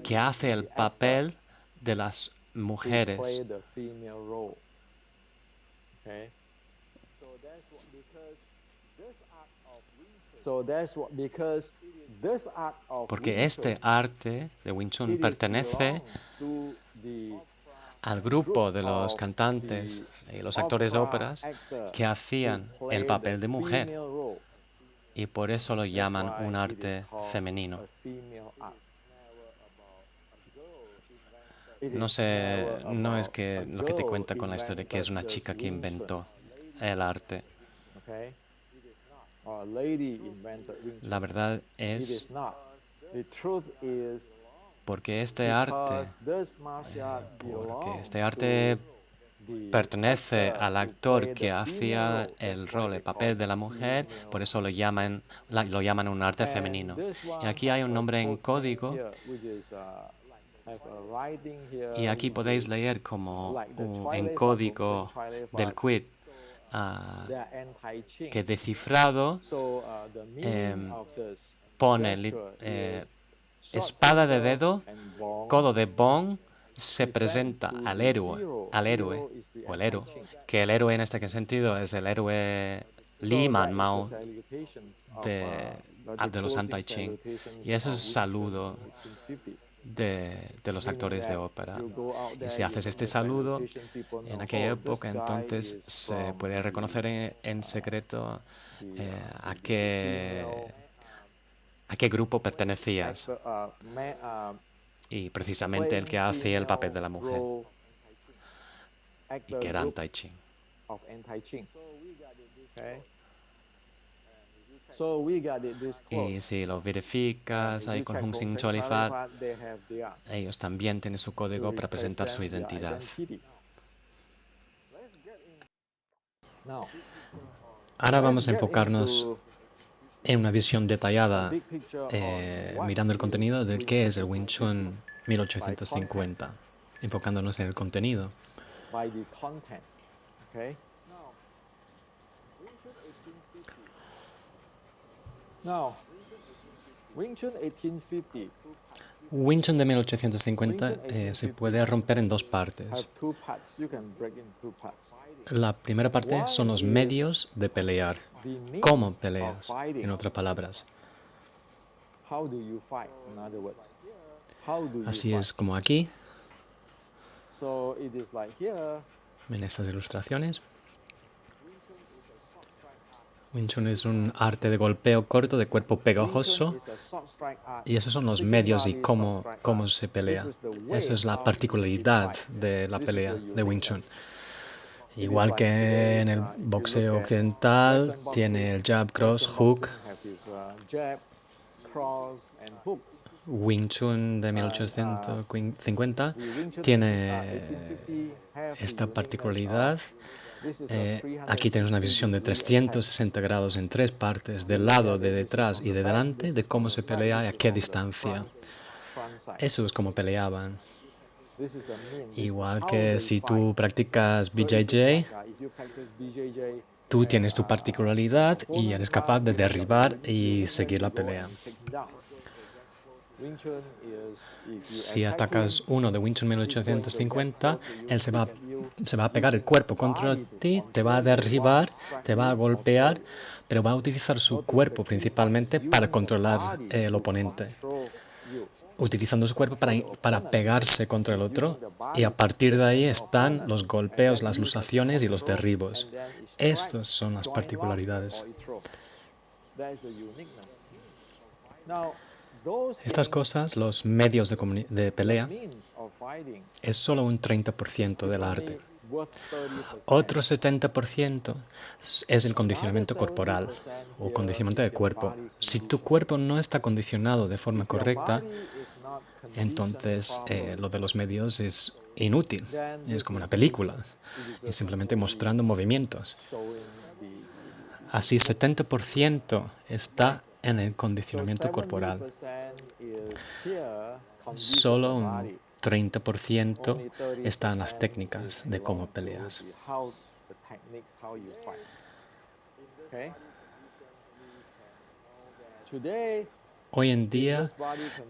que hace el papel de las mujeres. Porque este arte de Wing Chun pertenece al grupo de los cantantes y los actores de óperas que hacían el papel de mujer. Y por eso lo llaman un arte femenino. No sé, no es que lo que te cuenta con la historia, que es una chica que inventó el arte. La verdad es porque este arte pertenece al actor que hacía el rol, el papel de la mujer, por eso lo llaman un arte femenino. Y aquí hay un nombre en código, y aquí podéis leer como en código del quid, que descifrado pone espada de dedo, codo de Bong, se presenta al héroe o el héroe, que el héroe en este sentido es el héroe Li Man Mao de los Han Tai Ching. Y eso es saludo de los actores de ópera. Y si haces este saludo, en aquella época entonces se puede reconocer en secreto a qué grupo pertenecías. Y precisamente el que hacía el papel de la mujer, y que era Han Tai Ching. Y si lo verificas ahí con Hung Sin Cholifat, ellos también tienen su código para presentar su identidad. Ahora vamos a enfocarnos en una visión detallada, mirando el contenido de qué es el Wing Chun 1850, enfocándonos en el contenido. Wing Chun de 1850 se puede romper en dos partes. La primera parte son los medios de pelear. ¿Cómo peleas? En otras palabras. Así es como aquí, en estas ilustraciones. Wing Chun es un arte de golpeo corto de cuerpo pegajoso, y esos son los medios y cómo se pelea. Eso es la particularidad de la pelea de Wing Chun. Igual que en el boxeo occidental, tiene el jab, cross, hook. Wing Chun de 1850 tiene esta particularidad. Aquí tenemos una visión de 360 grados en tres partes, del lado, de detrás y de delante, de cómo se pelea y a qué distancia. Eso es como peleaban. Igual que si tú practicas BJJ, tú tienes tu particularidad y eres capaz de derribar y seguir la pelea. Si atacas uno de Wing Chun 1850, él se va a pegar el cuerpo contra ti, te va a derribar, te va a golpear, pero va a utilizar su cuerpo principalmente para controlar el oponente, utilizando su cuerpo para pegarse contra el otro, y a partir de ahí están los golpeos, las luxaciones y los derribos. Estas son las particularidades. Estas cosas, los medios de pelea, es solo un 30% del arte. Otro 70% es el condicionamiento corporal o condicionamiento del cuerpo. Si tu cuerpo no está condicionado de forma correcta, entonces lo de los medios es inútil. Es como una película, es simplemente mostrando movimientos. Así, 70% está en el condicionamiento corporal. Solo un 30% está en las técnicas de cómo peleas. Hoy en día,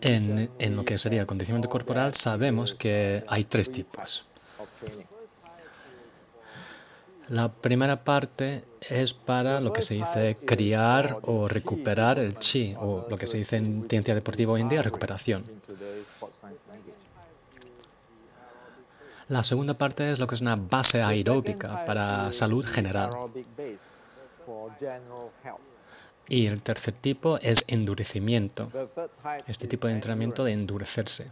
en lo que sería el condicionamiento corporal, sabemos que hay tres tipos. La primera parte es para lo que se dice criar o recuperar el chi, o lo que se dice en ciencia deportiva hoy en día, recuperación. La segunda parte es lo que es una base aeróbica para salud general. Y el tercer tipo es endurecimiento. Este tipo de entrenamiento de endurecerse.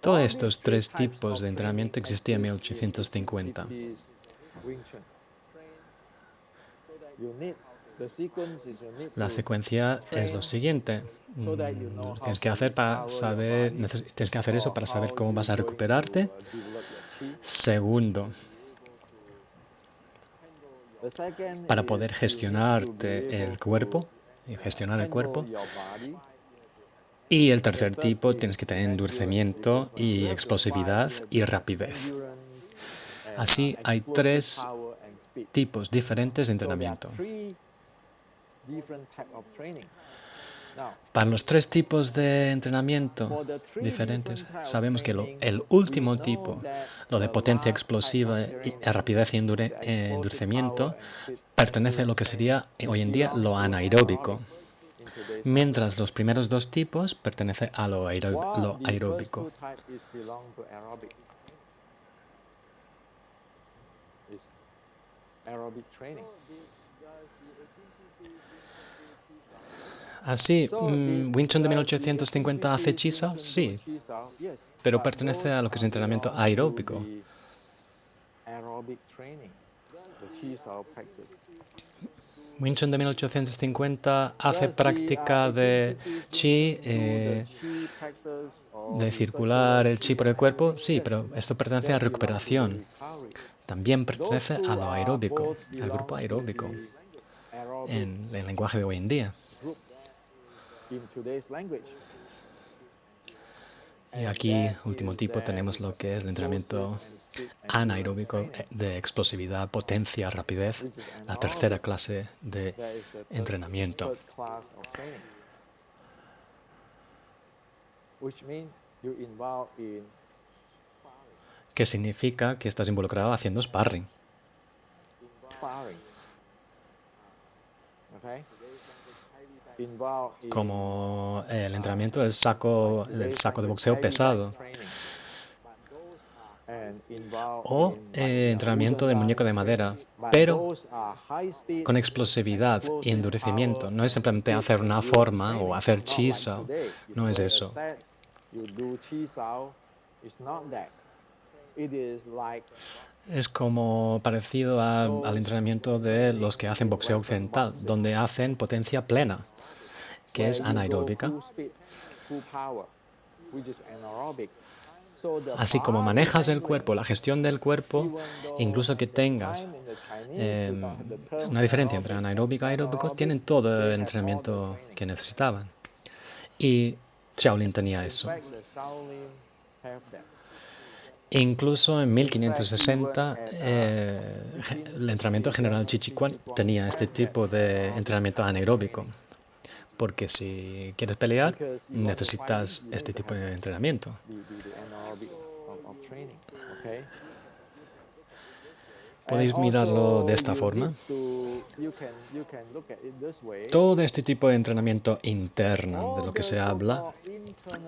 Todos estos tres tipos de entrenamiento existían en 1850. La secuencia es lo siguiente. Tienes que hacer eso para saber cómo vas a recuperarte. Segundo, para poder gestionarte el cuerpo y gestionar el cuerpo. Y el tercer tipo tienes que tener endurecimiento y explosividad y rapidez. Así hay 3 tipos diferentes de entrenamiento. Para los 3 tipos de entrenamiento diferentes, sabemos que el último tipo, lo de potencia explosiva, rapidez y endurecimiento, pertenece a lo que sería hoy en día lo anaeróbico, mientras los primeros 2 tipos pertenecen a lo aeróbico. Así, Wing Chun de 1850 hace Chi Sao, sí, pero pertenece a lo que es entrenamiento aeróbico. Wing Chun de 1850 hace práctica de Chi, de circular el Chi por el cuerpo, sí, pero esto pertenece a recuperación. También pertenece a lo aeróbico, al grupo aeróbico, en el lenguaje de hoy en día. Y aquí, último tipo, tenemos lo que es el entrenamiento anaeróbico de explosividad, potencia, rapidez, la tercera clase de entrenamiento. Que significa que estás involucrado haciendo sparring. Como el entrenamiento del saco de boxeo pesado. O entrenamiento del muñeco de madera, pero con explosividad y endurecimiento. No es simplemente hacer una forma o hacer Chi Sao, no es eso. Es como parecido al entrenamiento de los que hacen boxeo occidental, donde hacen potencia plena, que es anaeróbica. Así como manejas el cuerpo, la gestión del cuerpo, incluso que tengas una diferencia entre anaeróbico y aeróbico, tienen todo el entrenamiento que necesitaban. Y Shaolin tenía eso. Incluso en 1560, el entrenamiento general Chi Chi Quan tenía este tipo de entrenamiento anaeróbico, porque si quieres pelear, necesitas este tipo de entrenamiento. Podéis mirarlo de esta forma. Todo este tipo de entrenamiento interno de lo que se habla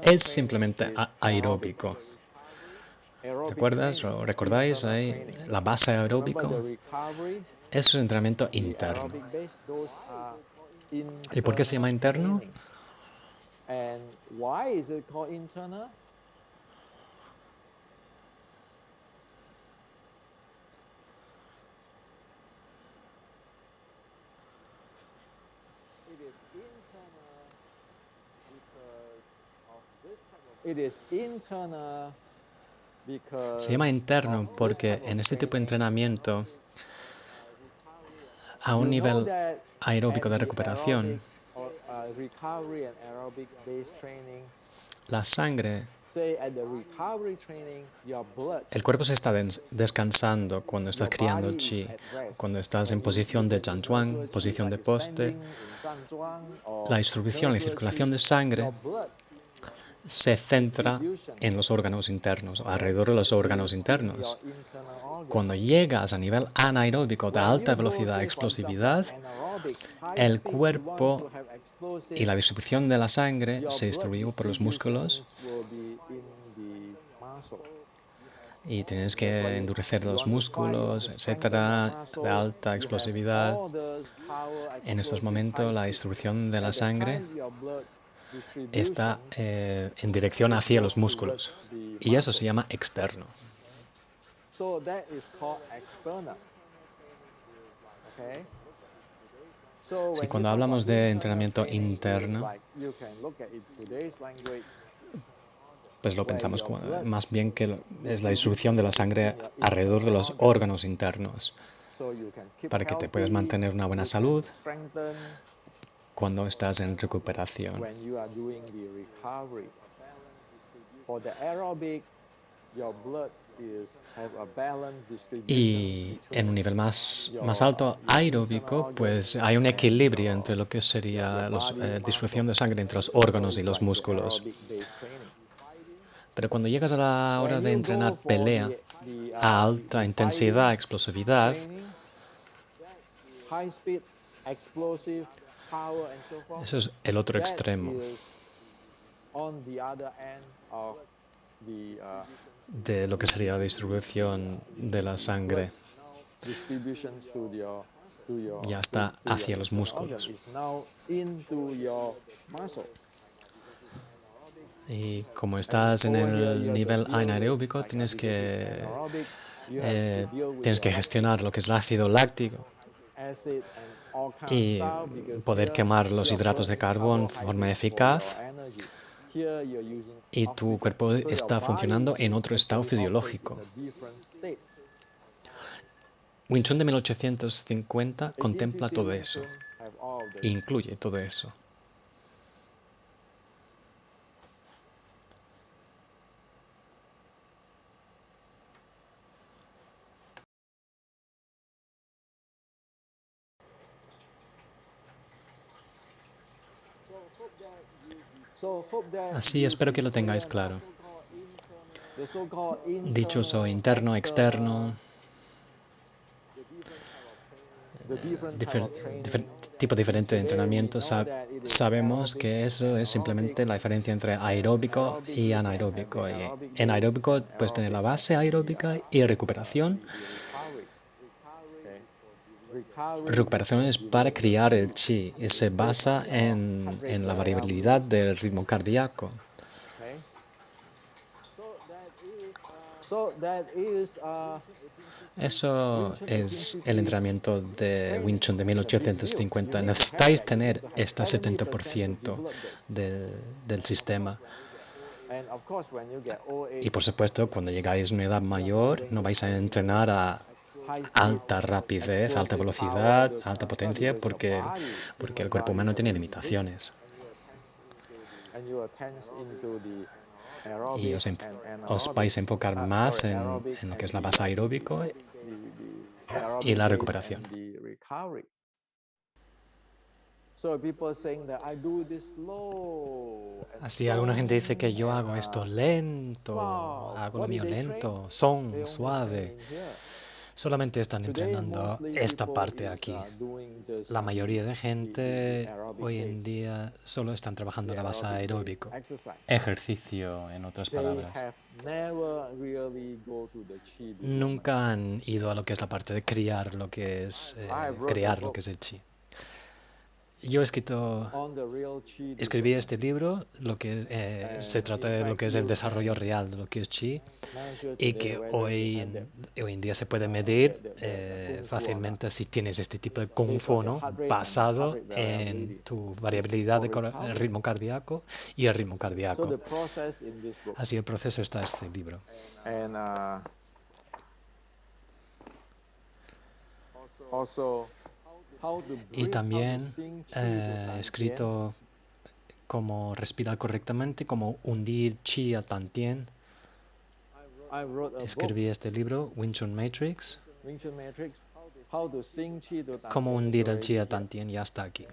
es simplemente aeróbico. ¿Te acuerdas o recordáis ahí la base aeróbico? Eso es entrenamiento interno. ¿Y por qué se llama interno? Se llama interno porque en este tipo de entrenamiento, a un nivel aeróbico de recuperación, la sangre, el cuerpo se está descansando cuando estás criando chi, cuando estás en posición de Zhanzhuang, posición de poste. La distribución, la circulación de sangre se centra en los órganos internos, alrededor de los órganos internos. Cuando llegas a nivel anaeróbico de alta velocidad, explosividad, el cuerpo y la distribución de la sangre se distribuye por los músculos y tienes que endurecer los músculos, etcétera, de alta explosividad. En estos momentos, la distribución de la sangre está en dirección hacia los músculos y eso se llama externo. Sí, cuando hablamos de entrenamiento interno, pues lo pensamos como, más bien que es la distribución de la sangre alrededor de los órganos internos, para que te puedas mantener una buena salud cuando estás en recuperación. Y en un nivel más alto, aeróbico, pues hay un equilibrio entre lo que sería la distribución de sangre entre los órganos y los músculos. Pero cuando llegas a la hora de entrenar pelea a alta intensidad, explosividad, eso es el otro extremo de lo que sería la distribución de la sangre. Ya está hacia los músculos. Y como estás en el nivel anaeróbico, tienes que gestionar lo que es el ácido láctico y poder quemar los hidratos de carbono de forma eficaz. Y tu cuerpo está funcionando en otro estado fisiológico. Wing Chun de 1850 contempla todo eso, incluye todo eso. Así espero que lo tengáis claro. Dichoso interno, externo, tipo diferente de entrenamiento, sabemos que eso es simplemente la diferencia entre aeróbico y anaeróbico. Y en aeróbico puedes tener la base aeróbica y recuperación. Recuperación es para criar el chi y se basa en la variabilidad del ritmo cardíaco. Eso es el entrenamiento de Wing Chun de 1850. Necesitáis tener este 70% del sistema. Y por supuesto, cuando llegáis a una edad mayor, no vais a entrenar a alta rapidez, alta velocidad, alta potencia, porque el cuerpo humano tiene limitaciones. Y os vais a enfocar más en lo que es la base aeróbico y la recuperación. Así alguna gente dice que yo hago esto lento, hago lo mío lento, suave. Solamente están entrenando esta parte aquí. La mayoría de gente hoy en día solo están trabajando la base aeróbico. Ejercicio, en otras palabras. Nunca han ido a lo que es la parte de crear lo que es el chi. Yo escribí este libro, lo que se trata de lo que es el desarrollo real de lo que es chi, y que hoy en día se puede medir fácilmente si tienes este tipo de kung fu, ¿no? Basado en tu variabilidad de ritmo cardíaco y el ritmo cardíaco. Así el proceso está en este libro. Y también he escrito cómo respirar correctamente, cómo hundir chi a tantien. Escribí este libro, Wing Chun Matrix, cómo hundir el chi a tantien, y hasta aquí.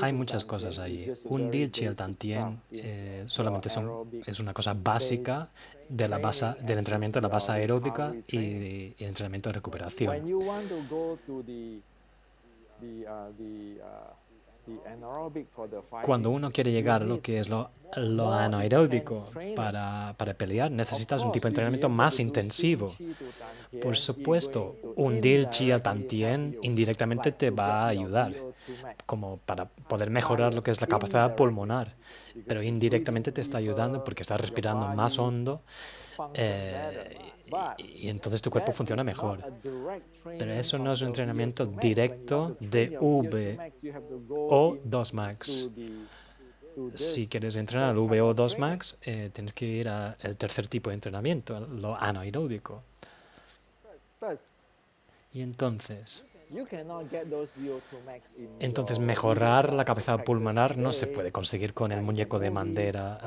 Hay muchas cosas allí. Hundir chi al tantien solamente es una cosa básica del entrenamiento de la base aeróbica y el entrenamiento de recuperación. Cuando uno quiere llegar a lo que es lo anaeróbico para pelear, necesitas un tipo de entrenamiento más intensivo. Por supuesto, hundir chi al tantien indirectamente te va a ayudar, como para poder mejorar lo que es la capacidad pulmonar, pero indirectamente te está ayudando porque estás respirando más hondo y entonces tu cuerpo funciona mejor. Pero eso no es un entrenamiento directo de V o 2 max. si quieres entrenar el VO2 max, tienes que ir al tercer tipo de entrenamiento, lo anaeróbico. Y entonces mejorar la capacidad pulmonar no se puede conseguir con el muñeco de madera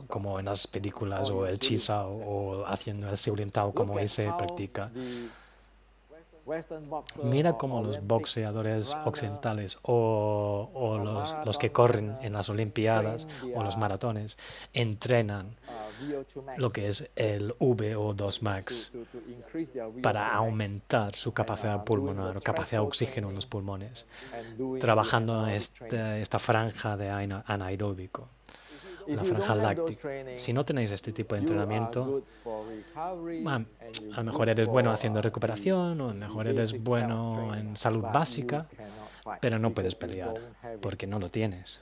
como en las películas, o el Chisao, o haciendo el Shaolin Tao como se practica. Mira cómo los boxeadores occidentales o los que corren en las Olimpiadas o los maratones entrenan lo que es el VO2 max para aumentar su capacidad pulmonar o capacidad de oxígeno en los pulmones, trabajando esta franja de anaeróbico, la franja láctica. Si no tenéis este tipo de entrenamiento, bueno, a lo mejor eres bueno haciendo recuperación, o a lo mejor eres bueno en salud básica, pero no puedes pelear porque no lo tienes.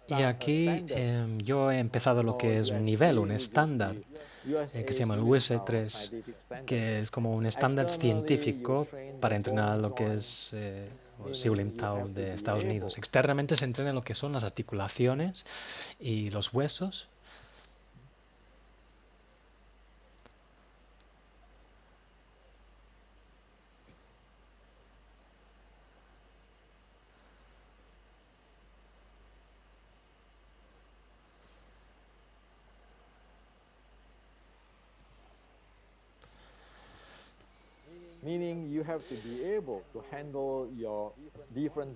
Y aquí yo he empezado lo que es un nivel, un estándar, que se llama el US3, que es como un estándar científico para entrenar lo que es Shaolin Tao de Estados Unidos. Externamente se entrena lo que son las articulaciones y los huesos.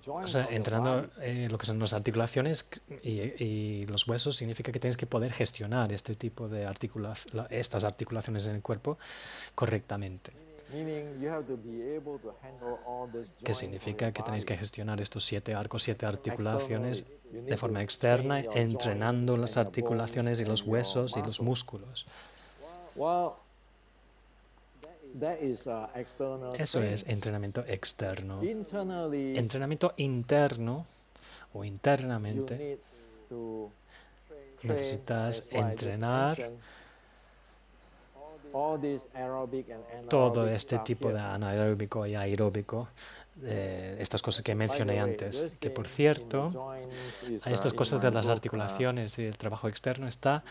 O sea, entrenando lo que son las articulaciones y los huesos significa que tienes que poder gestionar este tipo de estas articulaciones en el cuerpo correctamente. Que significa que tenéis que gestionar estos 7 arcos, 7 articulaciones de forma externa, entrenando las articulaciones y los huesos y los músculos. Eso es entrenamiento externo. Entrenamiento interno o internamente, necesitas entrenar todo este tipo de anaeróbico y aeróbico, estas cosas que mencioné antes. Que, por cierto, estas cosas de las articulaciones y el trabajo externo está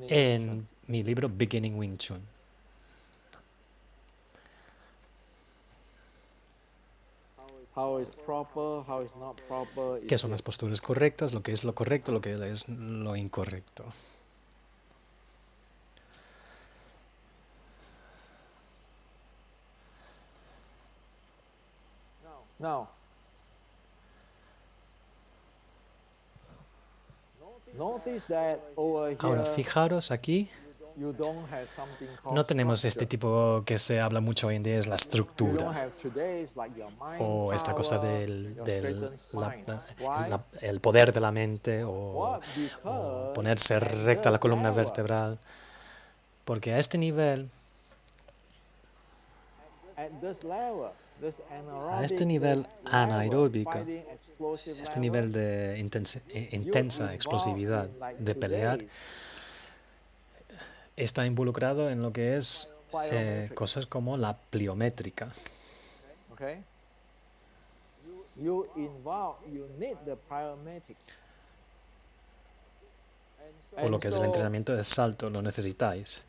en mi libro Beginning Wing Chun. ¿Qué son las posturas correctas? Lo que es lo correcto, lo que es lo incorrecto. Ahora, fijaros aquí, no tenemos este tipo que se habla mucho hoy en día, es la estructura, o esta cosa del el poder de la mente, o ponerse recta la columna vertebral, porque a este nivel anaeróbico, este nivel de intensa explosividad de pelear, está involucrado en lo que es cosas como la pliométrica. O lo que es el entrenamiento de salto, lo necesitáis.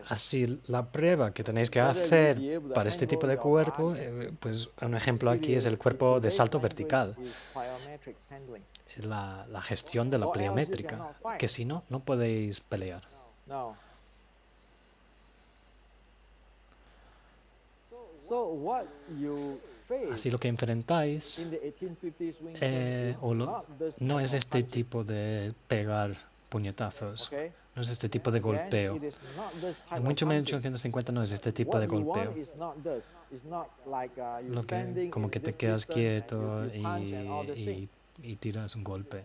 Así, la prueba que tenéis que hacer para este tipo de cuerpo, pues un ejemplo aquí es el cuerpo de salto vertical. La gestión de la pliométrica, que si no, no podéis pelear. Así lo que enfrentáis no es este tipo de pegar puñetazos, no es este tipo de golpeo. En Wing Chun 1850 no es este tipo de golpeo. Lo que, como que te quedas quieto y tiras un golpe.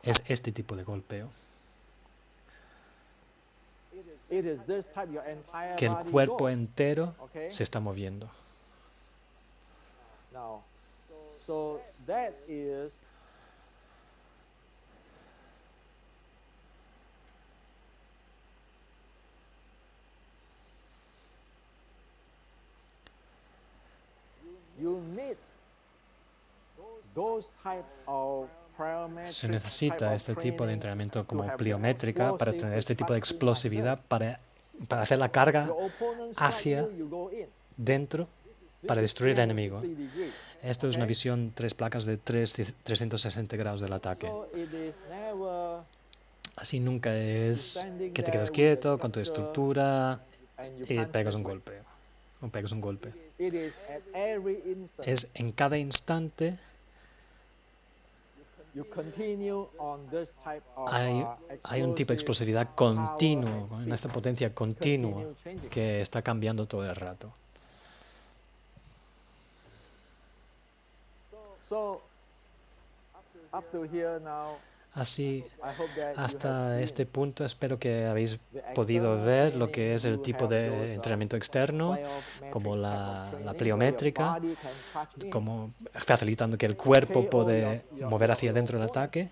Es este tipo de golpeo. Que el cuerpo entero se está moviendo. Se necesita este tipo de entrenamiento como pliométrica para tener este tipo de explosividad, para hacer la carga hacia dentro, para destruir al enemigo. Esto es una visión 3 placas de 360 grados del ataque. Así nunca es que te quedas quieto con tu estructura y pegas un golpe. O pegas un golpe. Es en cada instante. Hay un tipo de explosividad continuo, en esta potencia continua que está cambiando todo el rato. Así, hasta este punto, espero que habéis podido ver lo que es el tipo de entrenamiento externo, como la pliométrica, como facilitando que el cuerpo puede mover hacia adentro el ataque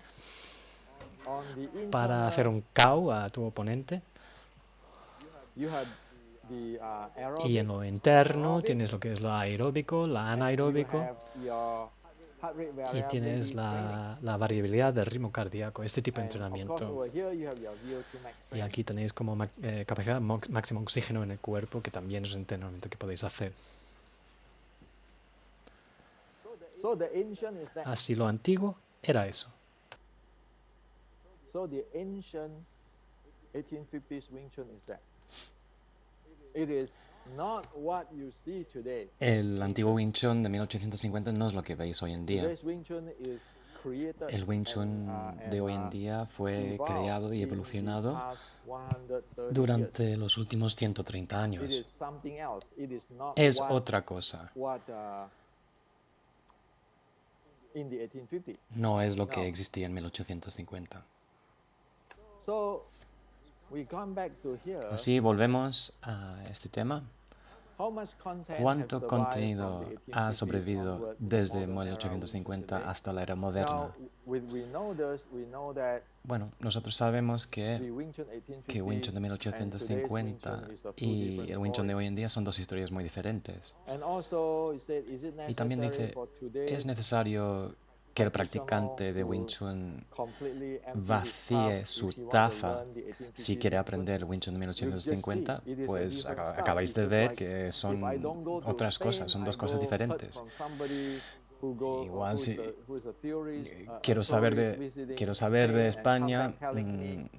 para hacer un KO a tu oponente. Y en lo interno tienes lo que es lo aeróbico, la anaeróbico, y tienes la variabilidad del ritmo cardíaco, este tipo de entrenamiento. Y aquí tenéis como capacidad máxima de oxígeno en el cuerpo, que también es un entrenamiento que podéis hacer. Así lo antiguo era eso. El antiguo Wing Chun de 1850 no es lo que veis hoy en día. El Wing Chun de hoy en día fue creado y evolucionado durante los últimos 130 años. Es otra cosa. No es lo que existía en 1850. Así volvemos a este tema. ¿Cuánto contenido ha sobrevivido desde 1850 hasta la era moderna? Bueno, nosotros sabemos que Wing Chun de 1850 y el Wing Chun de hoy en día son dos historias muy diferentes. Y también dice, ¿es necesario que el practicante de Wing Chun vacíe su taza si quiere aprender Wing Chun de 1850? Pues acabáis de ver que son otras cosas, son dos cosas diferentes. Igual si quiero saber de España,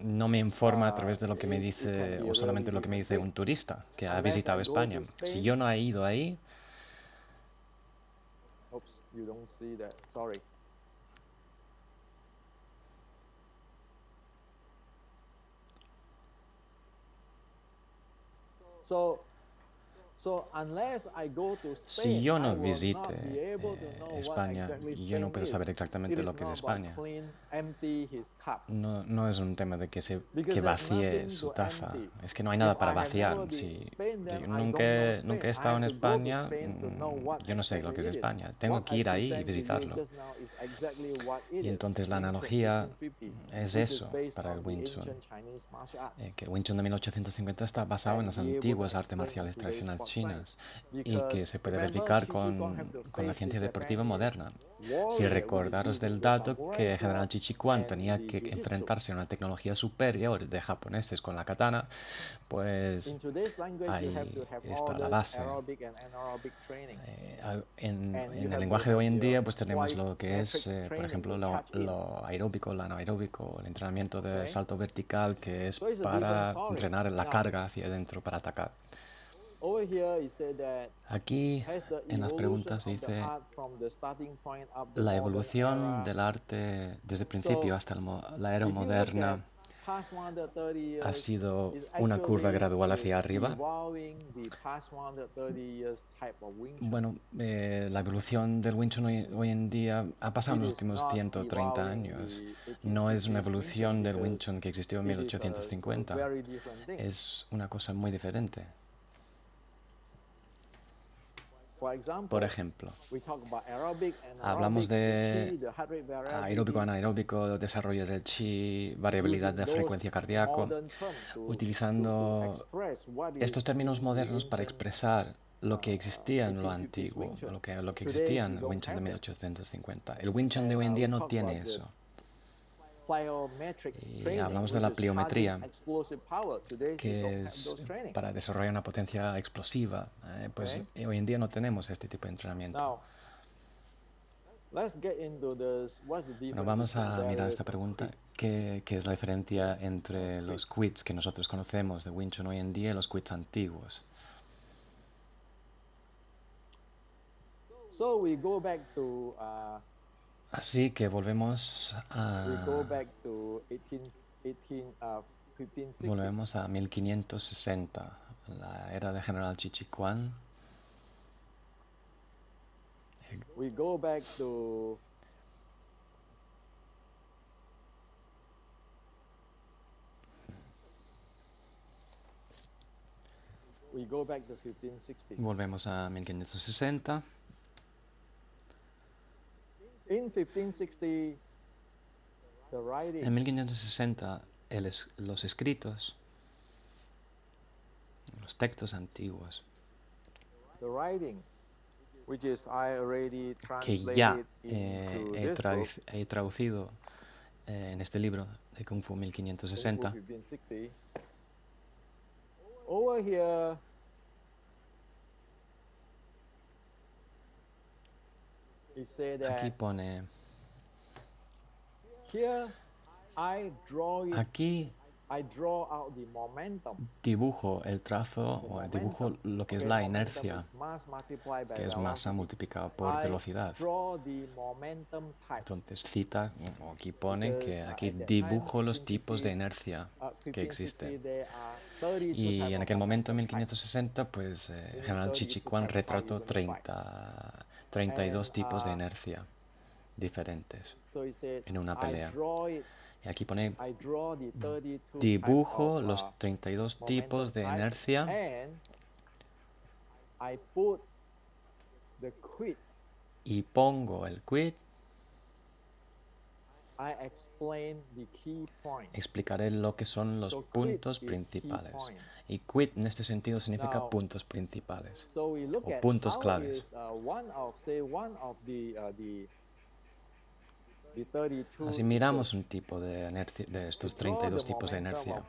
no me informa a través de lo que me dice o solamente lo que me dice un turista que ha visitado España. Si yo no he ido ahí, si yo no visite España, yo no puedo saber exactamente lo que es España. No es un tema de que vacíe su taza. Es que no hay nada para vaciar. Si yo nunca he estado en España, yo no sé lo que es España. Tengo que ir ahí y visitarlo. Y entonces la analogía es eso para el Wing Chun. Que el Wing Chun de 1850 está basado en las antiguas artes marciales tradicionales chinas y que se puede verificar con la ciencia deportiva moderna. Si recordaros del dato que el general Chi Kuan tenía que enfrentarse a una tecnología superior de japoneses con la katana, pues ahí está la base. En el lenguaje de hoy en día pues tenemos lo que es, por ejemplo, lo aeróbico, lo anaeróbico, el entrenamiento de salto vertical, que es para entrenar la carga hacia adentro para atacar. Aquí en las preguntas dice la evolución del arte desde el principio hasta la era moderna ha sido una curva gradual hacia arriba. Bueno, la evolución del Wing Chun hoy en día ha pasado en los últimos 130 años. No es una evolución del Wing Chun que existió en 1850. Es una cosa muy diferente. Por ejemplo, hablamos de aeróbico, anaeróbico, desarrollo del chi, variabilidad de frecuencia cardíaca, utilizando estos términos modernos para expresar lo que existía en lo antiguo, lo que existía en el Wing Chun de 1850. El Wing Chun de hoy en día no tiene eso. Y hablamos de la pliometría, que es para desarrollar una potencia explosiva. Pues hoy en día no tenemos este tipo de entrenamiento. Bueno, vamos a mirar esta pregunta. ¿Qué es la diferencia entre los quits que nosotros conocemos de Wing Chun hoy en día y los quits antiguos? Así que volvemos a 1560, la era de General Chichiquan. Volvemos a 1560. En 1560, los escritos, los textos antiguos, que ya he traducido en este libro de Kung Fu 1560, aquí pone, aquí dibujo el trazo, o dibujo lo que es la inercia, que es masa multiplicada por velocidad. Entonces cita, aquí pone que aquí dibujo los tipos de inercia que existen. Y en aquel momento, en 1560, pues General Chichiquan retrató 32 tipos de inercia diferentes en una pelea. Y aquí pone, dibujo los 32 tipos de inercia y pongo el quit. Explicaré lo que son los puntos principales. Y quit en este sentido significa puntos principales o puntos claves. Así miramos un tipo de inercia, de estos 32 tipos de inercia.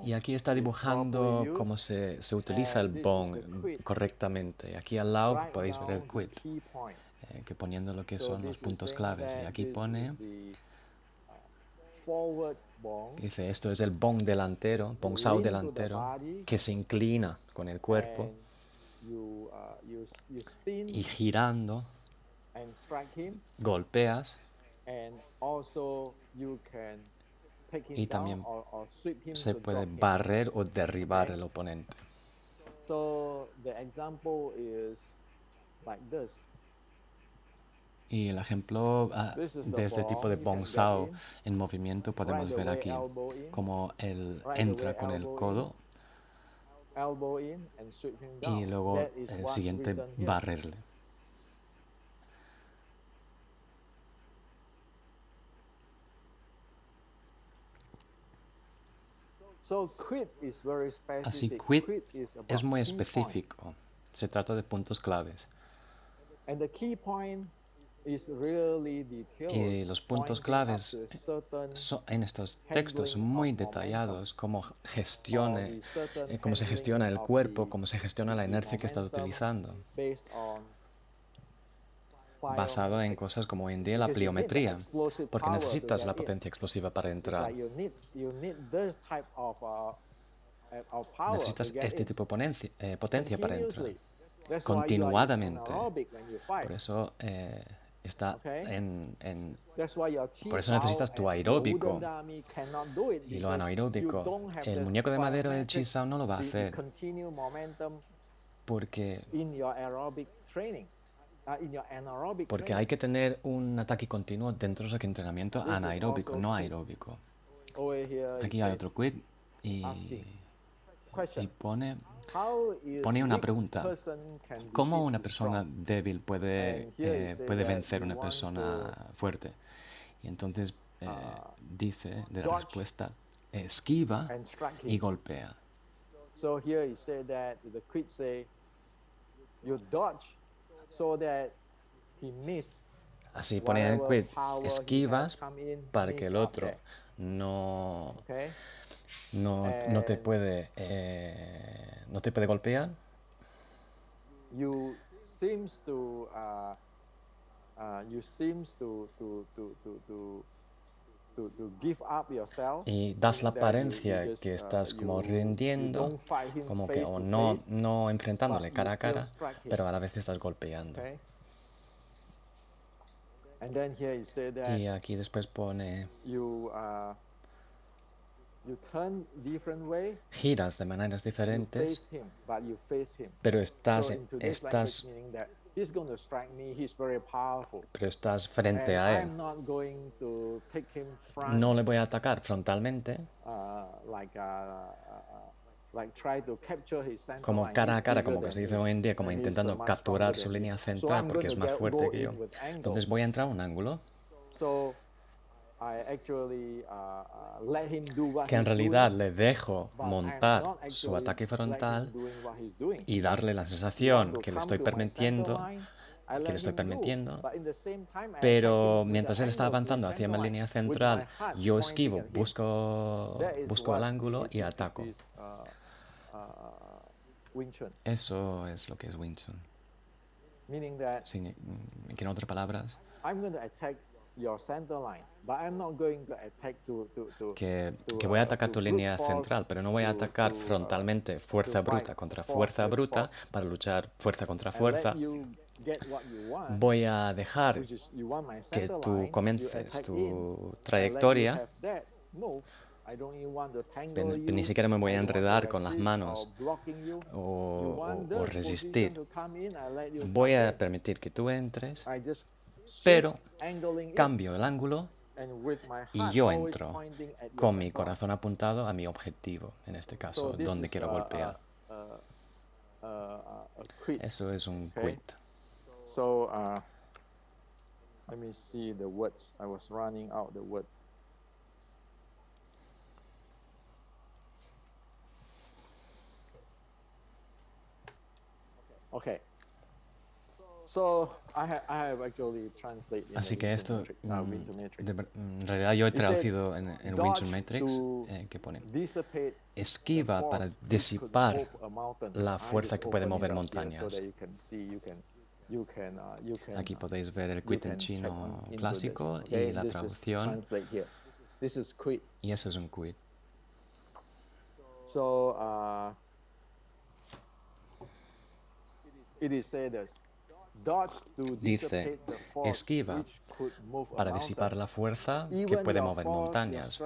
Y aquí está dibujando cómo se utiliza el bong correctamente. Aquí al lado podéis ver el quit, que poniendo lo que son los puntos claves. Y aquí pone, dice, esto es el bong delantero, bong sao delantero, que se inclina con el cuerpo y girando golpeas. Y también se puede barrer o derribar el oponente. Y el ejemplo de este tipo de bong sao en movimiento podemos ver aquí, como él entra con el codo y luego el siguiente barrerle. Así, quit es muy específico. Se trata de puntos claves. Y los puntos claves en estos textos son muy detallados, cómo se gestiona el cuerpo, cómo se gestiona la inercia que estás utilizando, basado en cosas como hoy en día la pliometría, porque necesitas la potencia explosiva para entrar. Necesitas este tipo de potencia para entrar continuadamente. Por eso por eso necesitas tu aeróbico y lo anaeróbico. El muñeco de madera del Chi Sao no lo va a hacer porque hay que tener un ataque continuo dentro de ese entrenamiento anaeróbico, no aeróbico. Aquí hay otro quit y pone una pregunta. ¿Cómo una persona débil puede vencer a una persona fuerte? Y entonces dice de la respuesta, esquiva y golpea. Así ponen en el quit, esquivas para que el otro no te puede golpear. Y das la apariencia que estás como rindiendo, como que o no enfrentándole cara a cara, pero a la vez estás golpeando. Y aquí después pone giras de maneras diferentes, pero estás frente a él. No le voy a atacar frontalmente, como cara a cara, como que se dice hoy en día, como intentando capturar su línea central porque es más fuerte que yo. Entonces voy a entrar a un ángulo que en realidad le dejo montar su ataque frontal y darle la sensación que le estoy permitiendo, pero mientras él está avanzando hacia mi línea central, yo esquivo, busco el ángulo y ataco. Eso es lo que es Wing Chun. En otras palabras, que voy a atacar tu línea central, pero no voy a atacar frontalmente fuerza bruta contra fuerza bruta para luchar fuerza contra fuerza. Voy a dejar que tú comiences tu trayectoria, pero ni siquiera me voy a enredar con las manos o resistir. Voy a permitir que tú entres, pero cambio el ángulo y yo entro con mi corazón apuntado a mi objetivo, en este caso, donde quiero golpear. Eso es un quit. Let me see the words. I was running out the word. Okay. So I have actually translated. Así que esto, en realidad yo he traducido en Wing Chun Matrix, que pone esquiva para disipar la fuerza que puede mover montañas. Aquí podéis ver el quit en chino clásico y la traducción. Y eso es un quit. So dice esquiva para disipar la fuerza que puede mover montañas.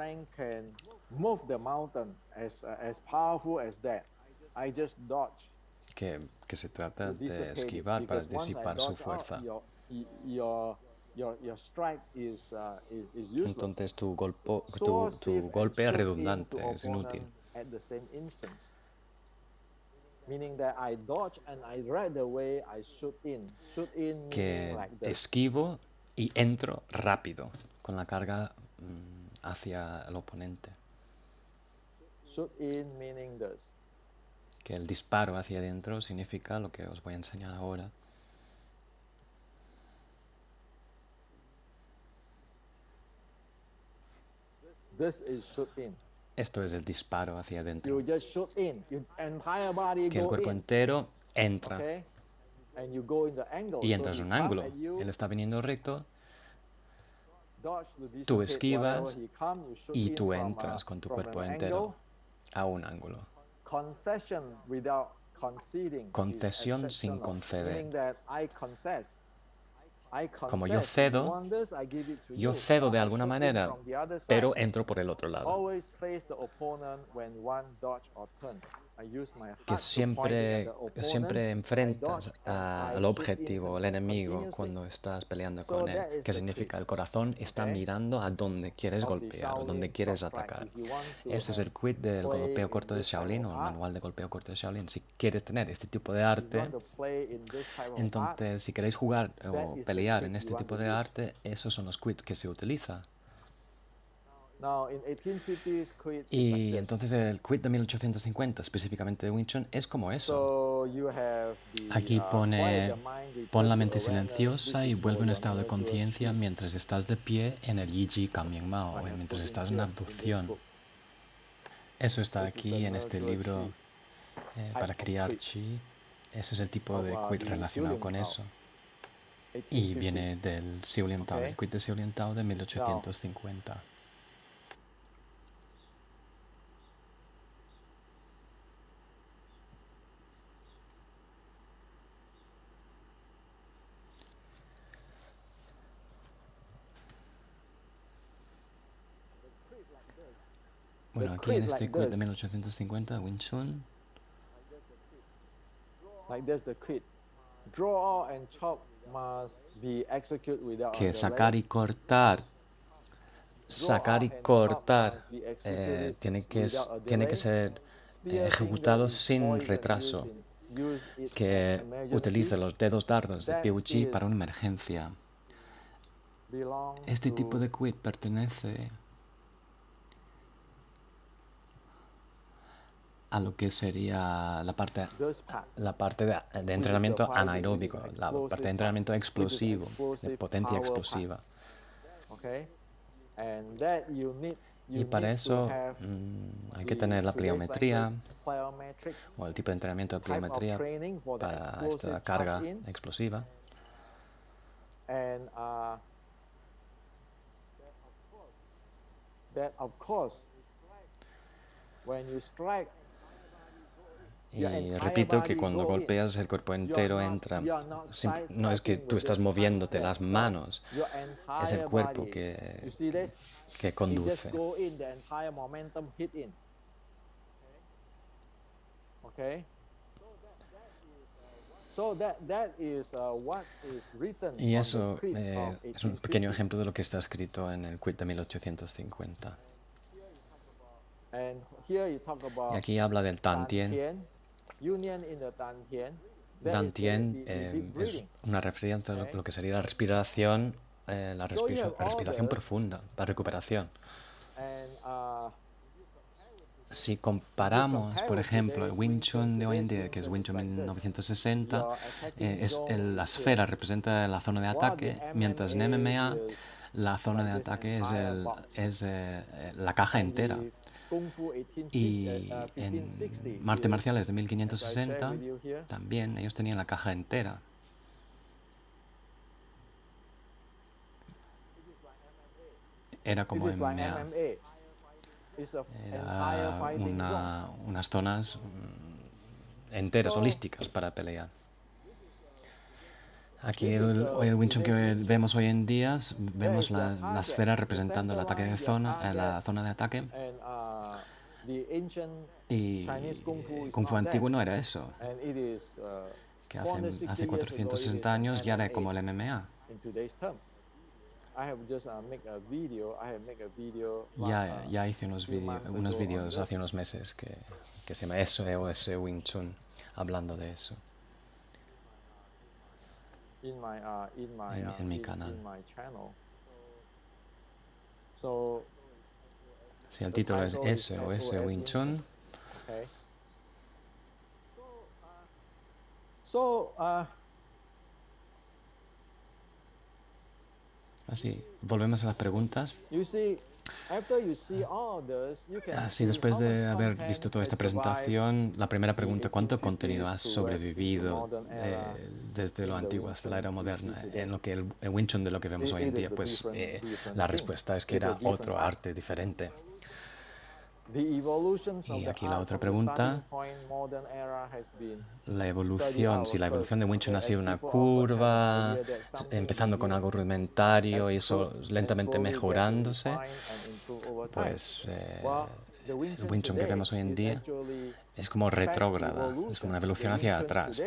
Que se trata de esquivar para disipar su fuerza. Entonces tu golpe es redundante, es inútil. Que esquivo y entro rápido con la carga hacia el oponente. Que el disparo hacia adentro significa lo que os voy a enseñar ahora. Esto es el disparo hacia adentro. Que el cuerpo entero entra. Y entras en un ángulo. Él está viniendo recto. Tú esquivas y tú entras con tu cuerpo entero a un ángulo. Concesión sin conceder. Como yo cedo de alguna manera, pero entro por el otro lado. Que siempre enfrentas al objetivo, al enemigo, cuando estás peleando con él. Que significa el corazón está mirando a dónde quieres golpear o dónde quieres atacar. Ese es el quid del golpeo corto de Shaolin o el manual de golpeo corto de Shaolin. Si quieres tener este tipo de arte, entonces si queréis jugar o pelear en este tipo de arte, esos son los quids que se utilizan. Y entonces el quid de 1850, específicamente de Wing Chun, es como eso. Aquí pone, pon la mente silenciosa y vuelve a un estado de conciencia mientras estás de pie en el Yi Ji Kamian Mao, o mientras estás en abducción. Eso está aquí en este libro para criar chi. Ese es el tipo de quid relacionado con eso. Y viene del Xiu Lian Tao, el quid de Xiu Lian Tao de 1850. Bueno, aquí en este quid de 1850, Wing Chun, que sacar y cortar tiene que ser ejecutado sin retraso, que utilice los dedos dardos de Piu Chi para una emergencia. Este tipo de quid pertenece a lo que sería la parte de entrenamiento anaeróbico, la parte de entrenamiento explosivo, de potencia explosiva. Y para eso hay que tener la pliometría, o el tipo de entrenamiento de pliometría para esta carga explosiva. Y repito que cuando golpeas el cuerpo entero entra, no es que tú estás moviéndote las manos, es el cuerpo que conduce. Y eso es un pequeño ejemplo de lo que está escrito en el quid de 1850. Y aquí habla del Tantien. Tantien es una referencia a lo que sería la respiración, respiración profunda, la recuperación. Si comparamos, por ejemplo, el Wing Chun de hoy en día, que es Wing Chun 1960, la esfera representa la zona de ataque, mientras en MMA la zona de ataque es la caja entera. Y en artes marciales de 1560 también ellos tenían la caja entera. Era como MMA. Era unas zonas enteras, holísticas para pelear. Aquí el Wing Chun que vemos hoy en día, vemos la esfera representando el ataque de la zona de ataque. Y Kung Fu antiguo no era eso, que hace 460 años ya era como el MMA. Ya hice unos vídeos hace unos meses que se llama SOS Wing Chun, hablando de eso. En mi canal. Sí, el título es SOS Wing Chun. Así, volvemos a las preguntas. Así, después de haber visto toda esta presentación, la primera pregunta, ¿cuánto contenido has sobrevivido desde lo antiguo hasta la era moderna en lo que el Wing Chun de lo que vemos hoy en día? Pues la respuesta es que era otro arte diferente. Y aquí la otra pregunta, si la evolución de Wing Chun ha sido una curva, empezando con algo rudimentario y eso lentamente mejorándose, pues el Wing Chun que vemos hoy en día es como retrógrada, es como una evolución hacia atrás.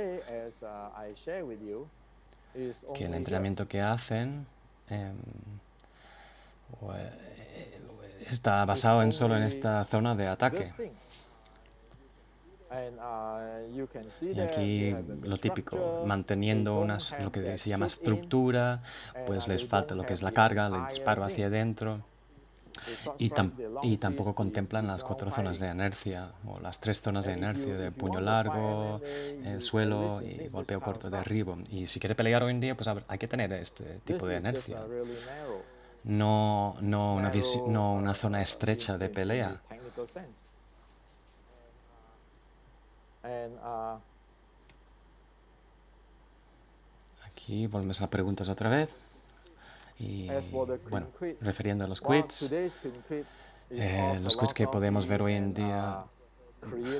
Que el entrenamiento que hacen está basado solo en esta zona de ataque. Y aquí lo típico, manteniendo lo que se llama estructura, pues les falta lo que es la carga, el disparo hacia adentro. y tampoco contemplan las 4 zonas de inercia o las 3 zonas de inercia de puño largo, suelo y golpeo corto, derribo. Y si quiere pelear hoy en día, pues hay que tener este tipo de inercia. No una zona estrecha de pelea. Aquí volvemos a preguntas otra vez. Y bueno, refiriendo a los quits que podemos ver hoy en día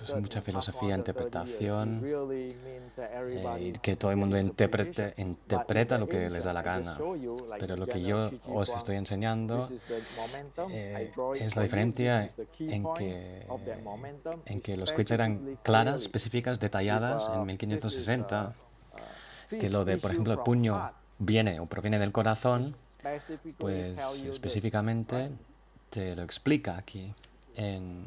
es mucha filosofía, interpretación, y que todo el mundo interpreta lo que les da la gana. Pero lo que yo os estoy enseñando es la diferencia en que los quits eran claras, específicas, detalladas en 1560, que lo de, por ejemplo, el puño viene o proviene del corazón, pues específicamente te lo explica aquí en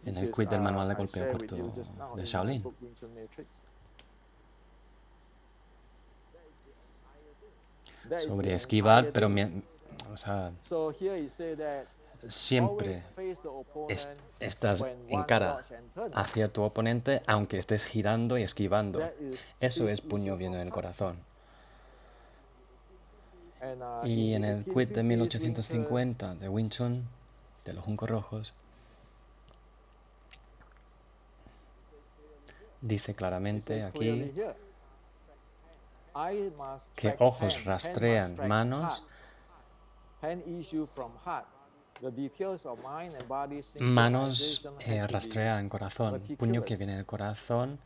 el quit del manual de golpeo corto de Shaolin. Sobre esquivar, pero siempre estás en cara hacia tu oponente, aunque estés girando y esquivando. Eso es puño viene del corazón. Y en el quit de 1850 de Wing Chun, de los juncos rojos, dice claramente aquí que ojos rastrean manos, manos rastrean corazón, puño que viene del corazón,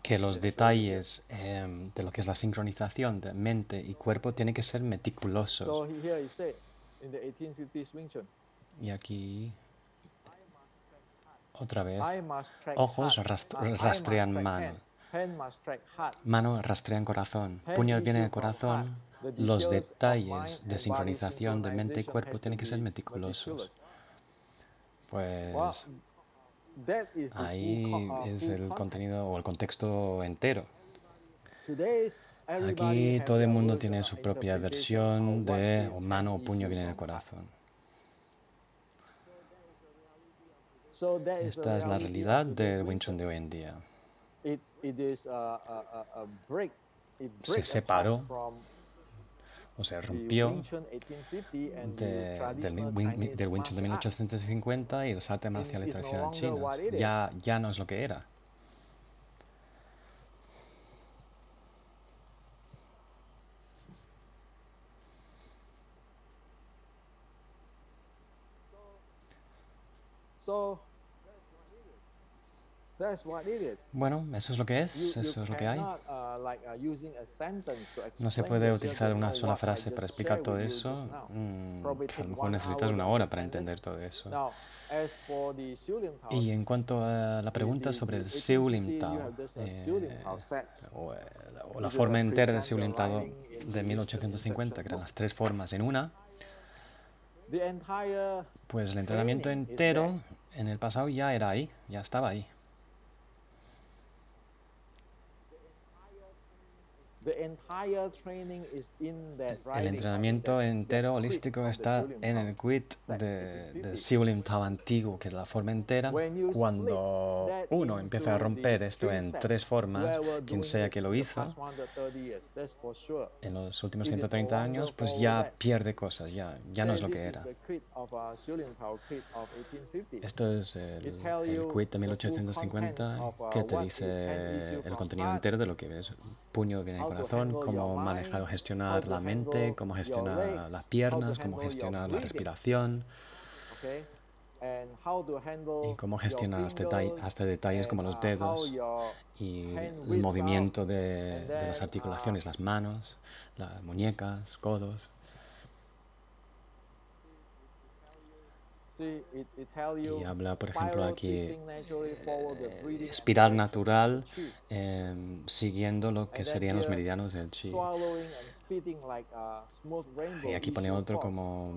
que los detalles de lo que es la sincronización de mente y cuerpo tienen que ser meticulosos. Y aquí, otra vez, ojos rastrean mano, mano rastrean corazón, puño viene del corazón, los detalles de sincronización de mente y cuerpo tienen que ser meticulosos. Pues ahí es el contenido o el contexto entero. Aquí todo el mundo tiene su propia versión de mano o puño viene del corazón. Esta es la realidad del Wing Chun de hoy en día. Se separó o se rompió del Wing Chun de 1850 y los artes marciales tradicionales chinos. Ya no es lo que era. Bueno, eso es lo que es, eso es lo que hay. No se puede utilizar una sola frase para explicar todo eso. A lo mejor necesitas una hora para entender todo eso. Y en cuanto a la pregunta sobre el Siu Lim Tao, o la forma entera del Siu Lim Tao de 1850, que eran las 3 formas en una, pues el entrenamiento entero en el pasado ya era ahí, ya estaba ahí. El entrenamiento entero holístico está en el quit del Siu Lim Tao antiguo, que es la forma entera. Cuando uno empieza a romper esto en 3 formas, quien sea que lo hizo, en los últimos 130 años, pues ya pierde cosas, ya no es lo que era. Esto es el quit de 1850 que te dice el contenido entero de lo que es puño viene del corazón, cómo manejar o gestionar la mente, cómo gestionar las piernas, cómo gestionar la respiración y cómo gestionar hasta detalles como los dedos y el movimiento de las articulaciones, las manos, las muñecas, codos. Y habla, por ejemplo, aquí espiral natural, siguiendo lo que serían los meridianos del chi. Y aquí pone otro como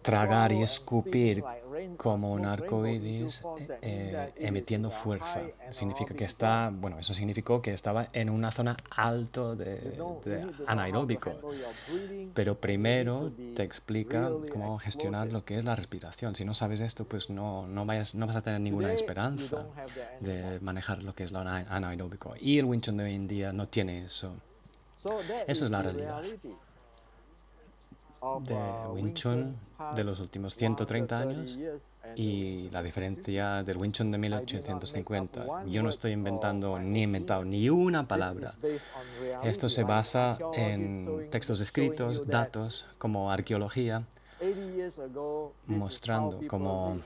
tragar y escupir como un arco iris, emitiendo fuerza. Significa que está, bueno, eso significó que estaba en una zona alto de anaeróbico. Pero primero te explica cómo gestionar lo que es la respiración. Si no sabes esto, pues no vas a tener ninguna esperanza de manejar lo que es lo anaeróbico. Y el Wing Chun de hoy en día no tiene eso. Eso es la realidad de Wing Chun de los últimos 130 años y la diferencia del Wing Chun de 1850. Yo no estoy inventando ni he inventado ni una palabra. Esto se basa en textos escritos, datos, como arqueología, mostrando como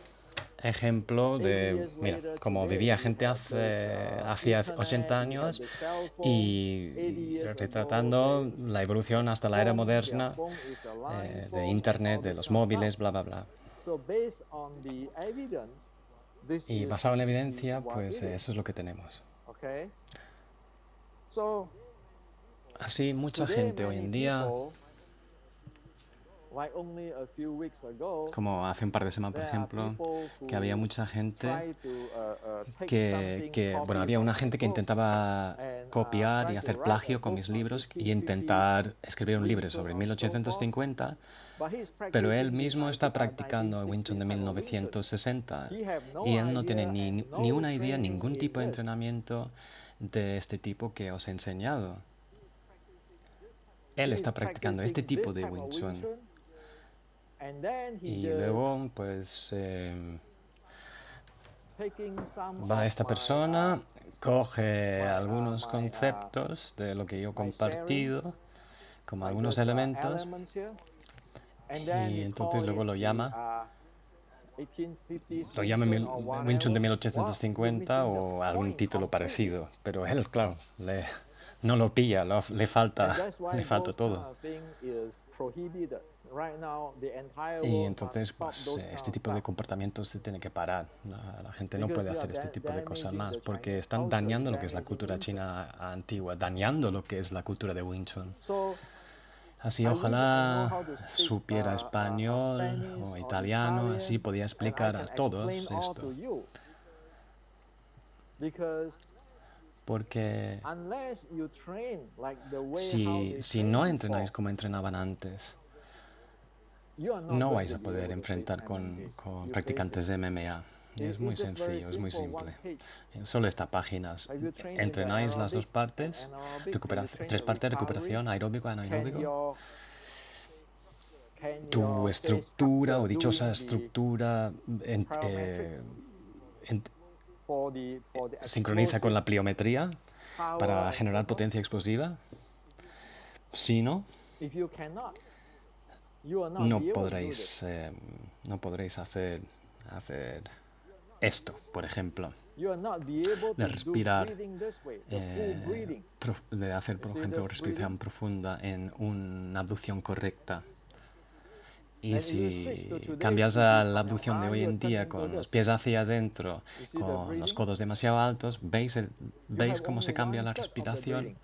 ejemplo de, mira, cómo vivía gente hacía 80 años y retratando la evolución hasta la era moderna de Internet, de los móviles, bla, bla, bla. Y basado en la evidencia, pues eso es lo que tenemos. Así, mucha gente hoy en día, como hace un par de semanas, por ejemplo, que había mucha gente bueno, había una gente que intentaba copiar y hacer plagio con mis libros y intentar escribir un libro sobre 1850, pero él mismo está practicando el Wing Chun de 1960 y él no tiene ni una idea, ningún tipo de entrenamiento de este tipo que os he enseñado. Él está practicando este tipo de Wing Chun. Y luego, pues, va esta persona, coge algunos conceptos de lo que yo he compartido, como algunos elementos, y entonces luego lo llama Wing Chun de 1850 o algún título parecido, pero él, claro, no lo pilla, le falta todo. Y entonces, pues, este tipo de comportamientos se tiene que parar. La gente no puede hacer este tipo de cosas más, porque están dañando lo que es la cultura china antigua, dañando lo que es la cultura de Wing Chun. Así, ojalá supiera español o italiano, así podía explicar a todos esto. Porque si no entrenáis como entrenaban antes, no vais a poder enfrentar con practicantes de MMA. Es muy sencillo, es muy simple. Solo esta página. Entrenáis las dos partes, tres partes, recuperación, aeróbico, anaeróbico. Tu estructura o dichosa estructura sincroniza con la pliometría para generar potencia explosiva. Si no, no podréis hacer esto, por ejemplo, de respirar, de hacer, por ejemplo, respiración profunda en una abducción correcta. Y si cambias a la abducción de hoy en día con los pies hacia adentro, con los codos demasiado altos, ¿veis cómo se cambia la respiración?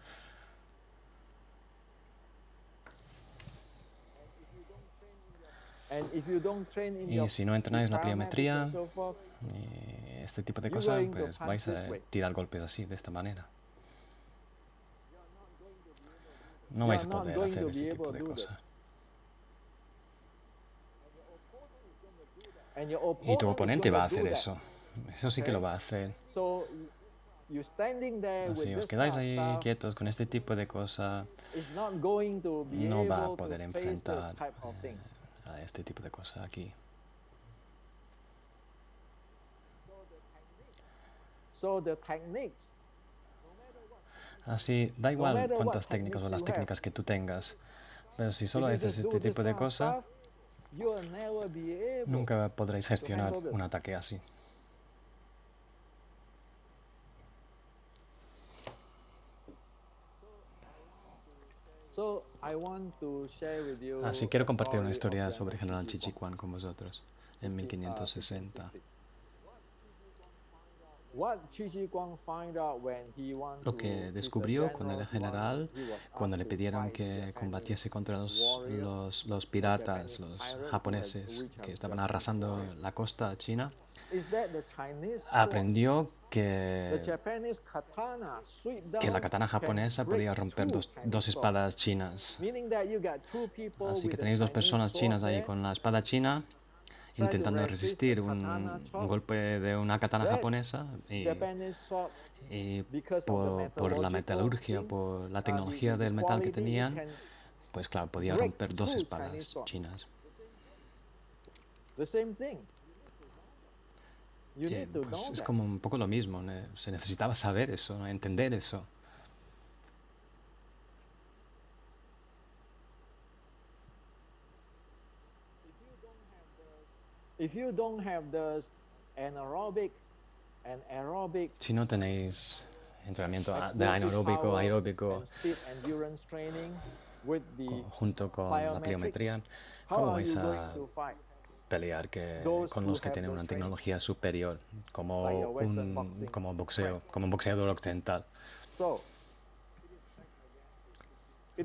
Y si no entrenáis la pliometría y este tipo de cosas, pues vais a tirar golpes así, de esta manera. No vais a poder hacer este tipo de cosas. Y tu oponente va a hacer eso. Eso sí que lo va a hacer. Así os quedáis ahí quietos con este tipo de cosas, no va a poder enfrentar a este tipo de cosas aquí. Así, da igual cuántas técnicas o las técnicas que tú tengas, pero si solo haces este tipo de cosas, nunca podréis gestionar un ataque así. Así quiero compartir una historia sobre el general Chi Chi Quan con vosotros en 1560. Lo que descubrió cuando era general, cuando le pidieron que combatiese contra los piratas, los japoneses que estaban arrasando la costa china, aprendió que la katana japonesa podía romper dos espadas chinas. Así que tenéis dos personas chinas ahí con la espada china intentando resistir un golpe de una katana japonesa y por la metalurgia, por la tecnología del metal que tenían, pues claro, podía romper dos espadas chinas. Pues es como un poco lo mismo, se necesitaba saber eso, entender eso. Si no tenéis entrenamiento de aeróbico junto con la pliometría, ¿cómo vais a pelear con los que tienen una tecnología superior, como un boxeador occidental?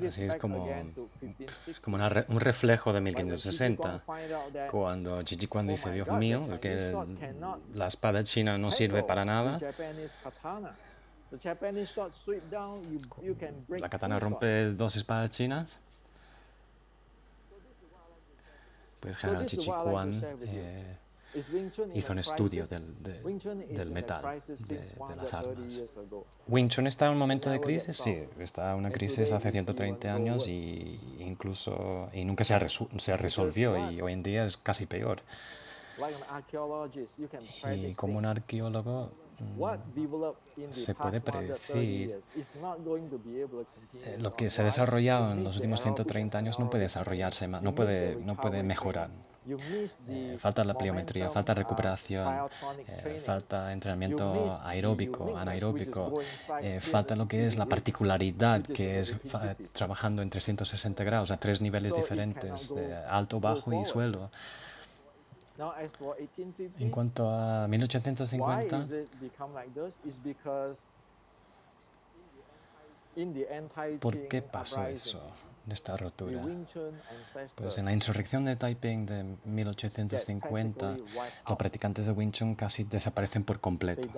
Así es como un reflejo de 1560, cuando Gigi Kwan dice, Dios mío, que la espada china no sirve para nada. La katana rompe dos espadas chinas. Pues General Gigi Kwan hizo un estudio del metal, de las armas. ¿Wing Chun está en un momento de crisis? Sí, está en una crisis hace 130 años y nunca se resolvió, y hoy en día es casi peor. Y como un arqueólogo se puede predecir lo que se ha desarrollado en los últimos 130 años no puede desarrollarse más, no puede mejorar. Falta la pliometría, falta recuperación, falta entrenamiento aeróbico, anaeróbico, falta lo que es la particularidad, que es trabajando en 360 grados a 3 niveles diferentes, de alto, bajo y suelo. En cuanto a 1850, ¿por qué pasó eso, esta rotura? Pues en la insurrección de Taiping de 1850, los practicantes de Wing Chun casi desaparecen por completo.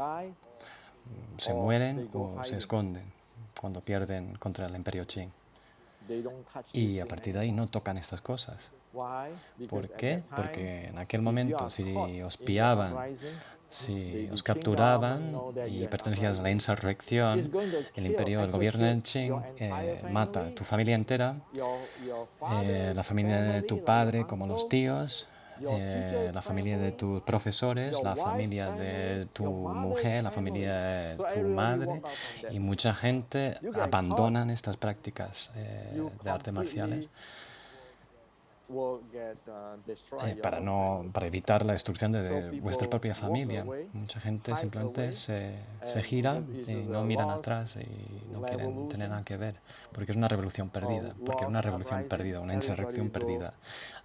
Se mueren o se esconden cuando pierden contra el Imperio Qing. Y a partir de ahí no tocan estas cosas. ¿Por qué? Porque en aquel momento, si os pillaban, si os capturaban y pertenecías a la insurrección, el gobierno de Qing mata a tu familia entera, la familia de tu padre, como los tíos, la familia de tus profesores, la familia de tu mujer, la familia de tu madre, y mucha gente abandonan estas prácticas de artes marciales para evitar la destrucción de vuestra propia familia. Mucha gente simplemente se gira y no miran atrás y no quieren tener nada que ver, porque es una revolución perdida, una insurrección perdida.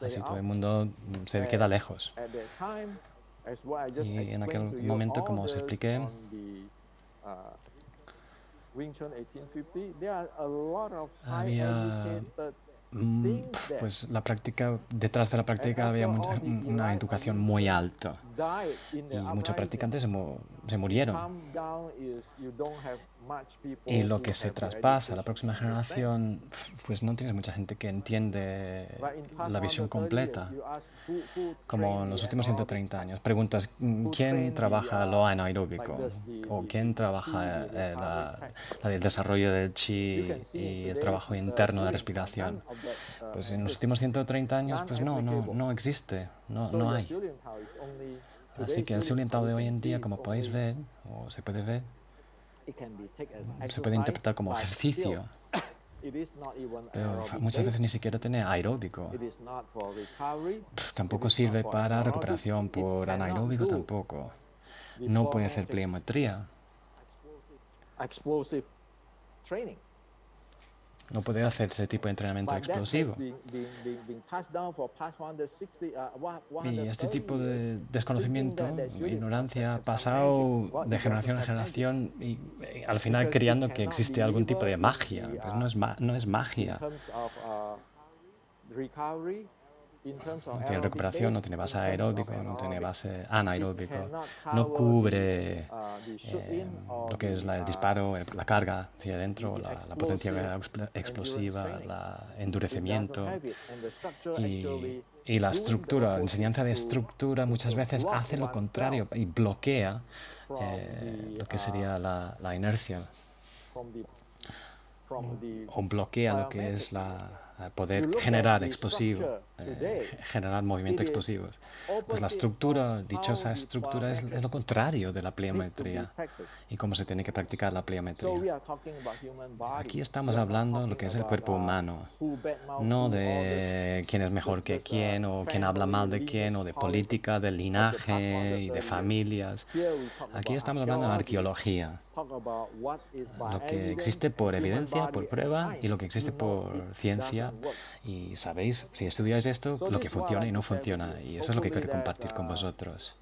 Así todo el mundo se queda lejos. Y en aquel momento, como os expliqué, había pues detrás de la práctica había una educación muy alta y muchos practicantes se murieron. Y lo que se traspasa a la próxima generación, pues no tienes mucha gente que entiende la visión completa. Como en los últimos 130 años, preguntas ¿quién trabaja lo anaeróbico? ¿O quién trabaja el desarrollo del chi y el trabajo interno de respiración? Pues en los últimos 130 años, pues no existe, no hay. Así que el Siu Lian Tao de hoy en día, como podéis ver, o se puede ver, se puede interpretar como ejercicio, pero muchas veces ni siquiera tiene aeróbico. Tampoco sirve para recuperación por anaeróbico tampoco. No puede hacer pliometría. no puede hacer ese tipo de entrenamiento explosivo. Y este tipo de desconocimiento, ignorancia, ha pasado de generación en generación y al final creyendo que existe algún tipo de magia. Pues no es magia. No tiene recuperación, no tiene base aeróbico, no tiene base anaeróbico, no cubre lo que es el disparo, la carga hacia adentro, la potencia explosiva, el endurecimiento y la estructura, la enseñanza de estructura muchas veces hace lo contrario y bloquea lo que sería la inercia o bloquea lo que es poder generar generar movimientos explosivos. Pues la estructura, dichosa estructura, es lo contrario de la pliometría y cómo se tiene que practicar la pliometría. Aquí estamos hablando de lo que es el cuerpo humano, no de quién es mejor que quién o quién habla mal de quién o de política, de linaje y de familias. Aquí estamos hablando de arqueología, lo que existe por evidencia, por prueba y lo que existe por ciencia. Y sabéis, si estudiáis esto, lo que funciona y no funciona. Y eso es lo que quiero compartir con vosotros.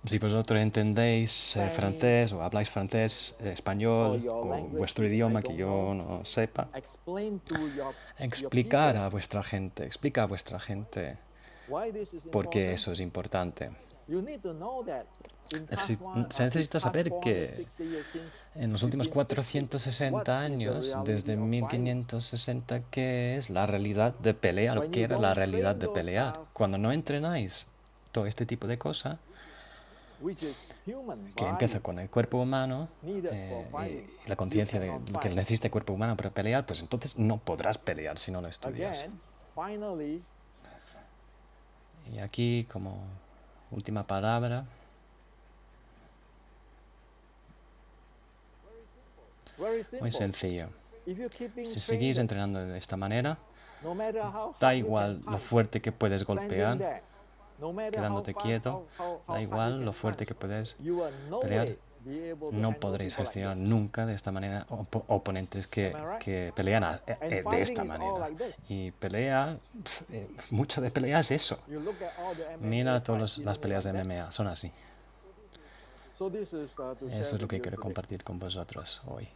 Si vosotros entendéis francés o habláis francés, español o vuestro idioma que yo no sepa, explica a vuestra gente por qué eso es importante. Se necesita saber que en los últimos 460 años, desde 1560, ¿qué es la realidad de pelear? ¿Qué era la realidad de pelear? Cuando no entrenáis todo este tipo de cosas, que empieza con el cuerpo humano y la conciencia de lo que necesita el cuerpo humano para pelear, pues entonces no podrás pelear si no lo estudias. Y aquí, como última palabra, muy sencillo. Si seguís entrenando de esta manera, da igual lo fuerte que puedes golpear, quedándote quieto, da igual lo fuerte que puedes pelear, no podréis gestionar nunca de esta manera oponentes que pelean de esta manera. Y mucho de pelea es eso. Mira todas las peleas de MMA, son así. Eso es lo que quiero compartir con vosotros hoy.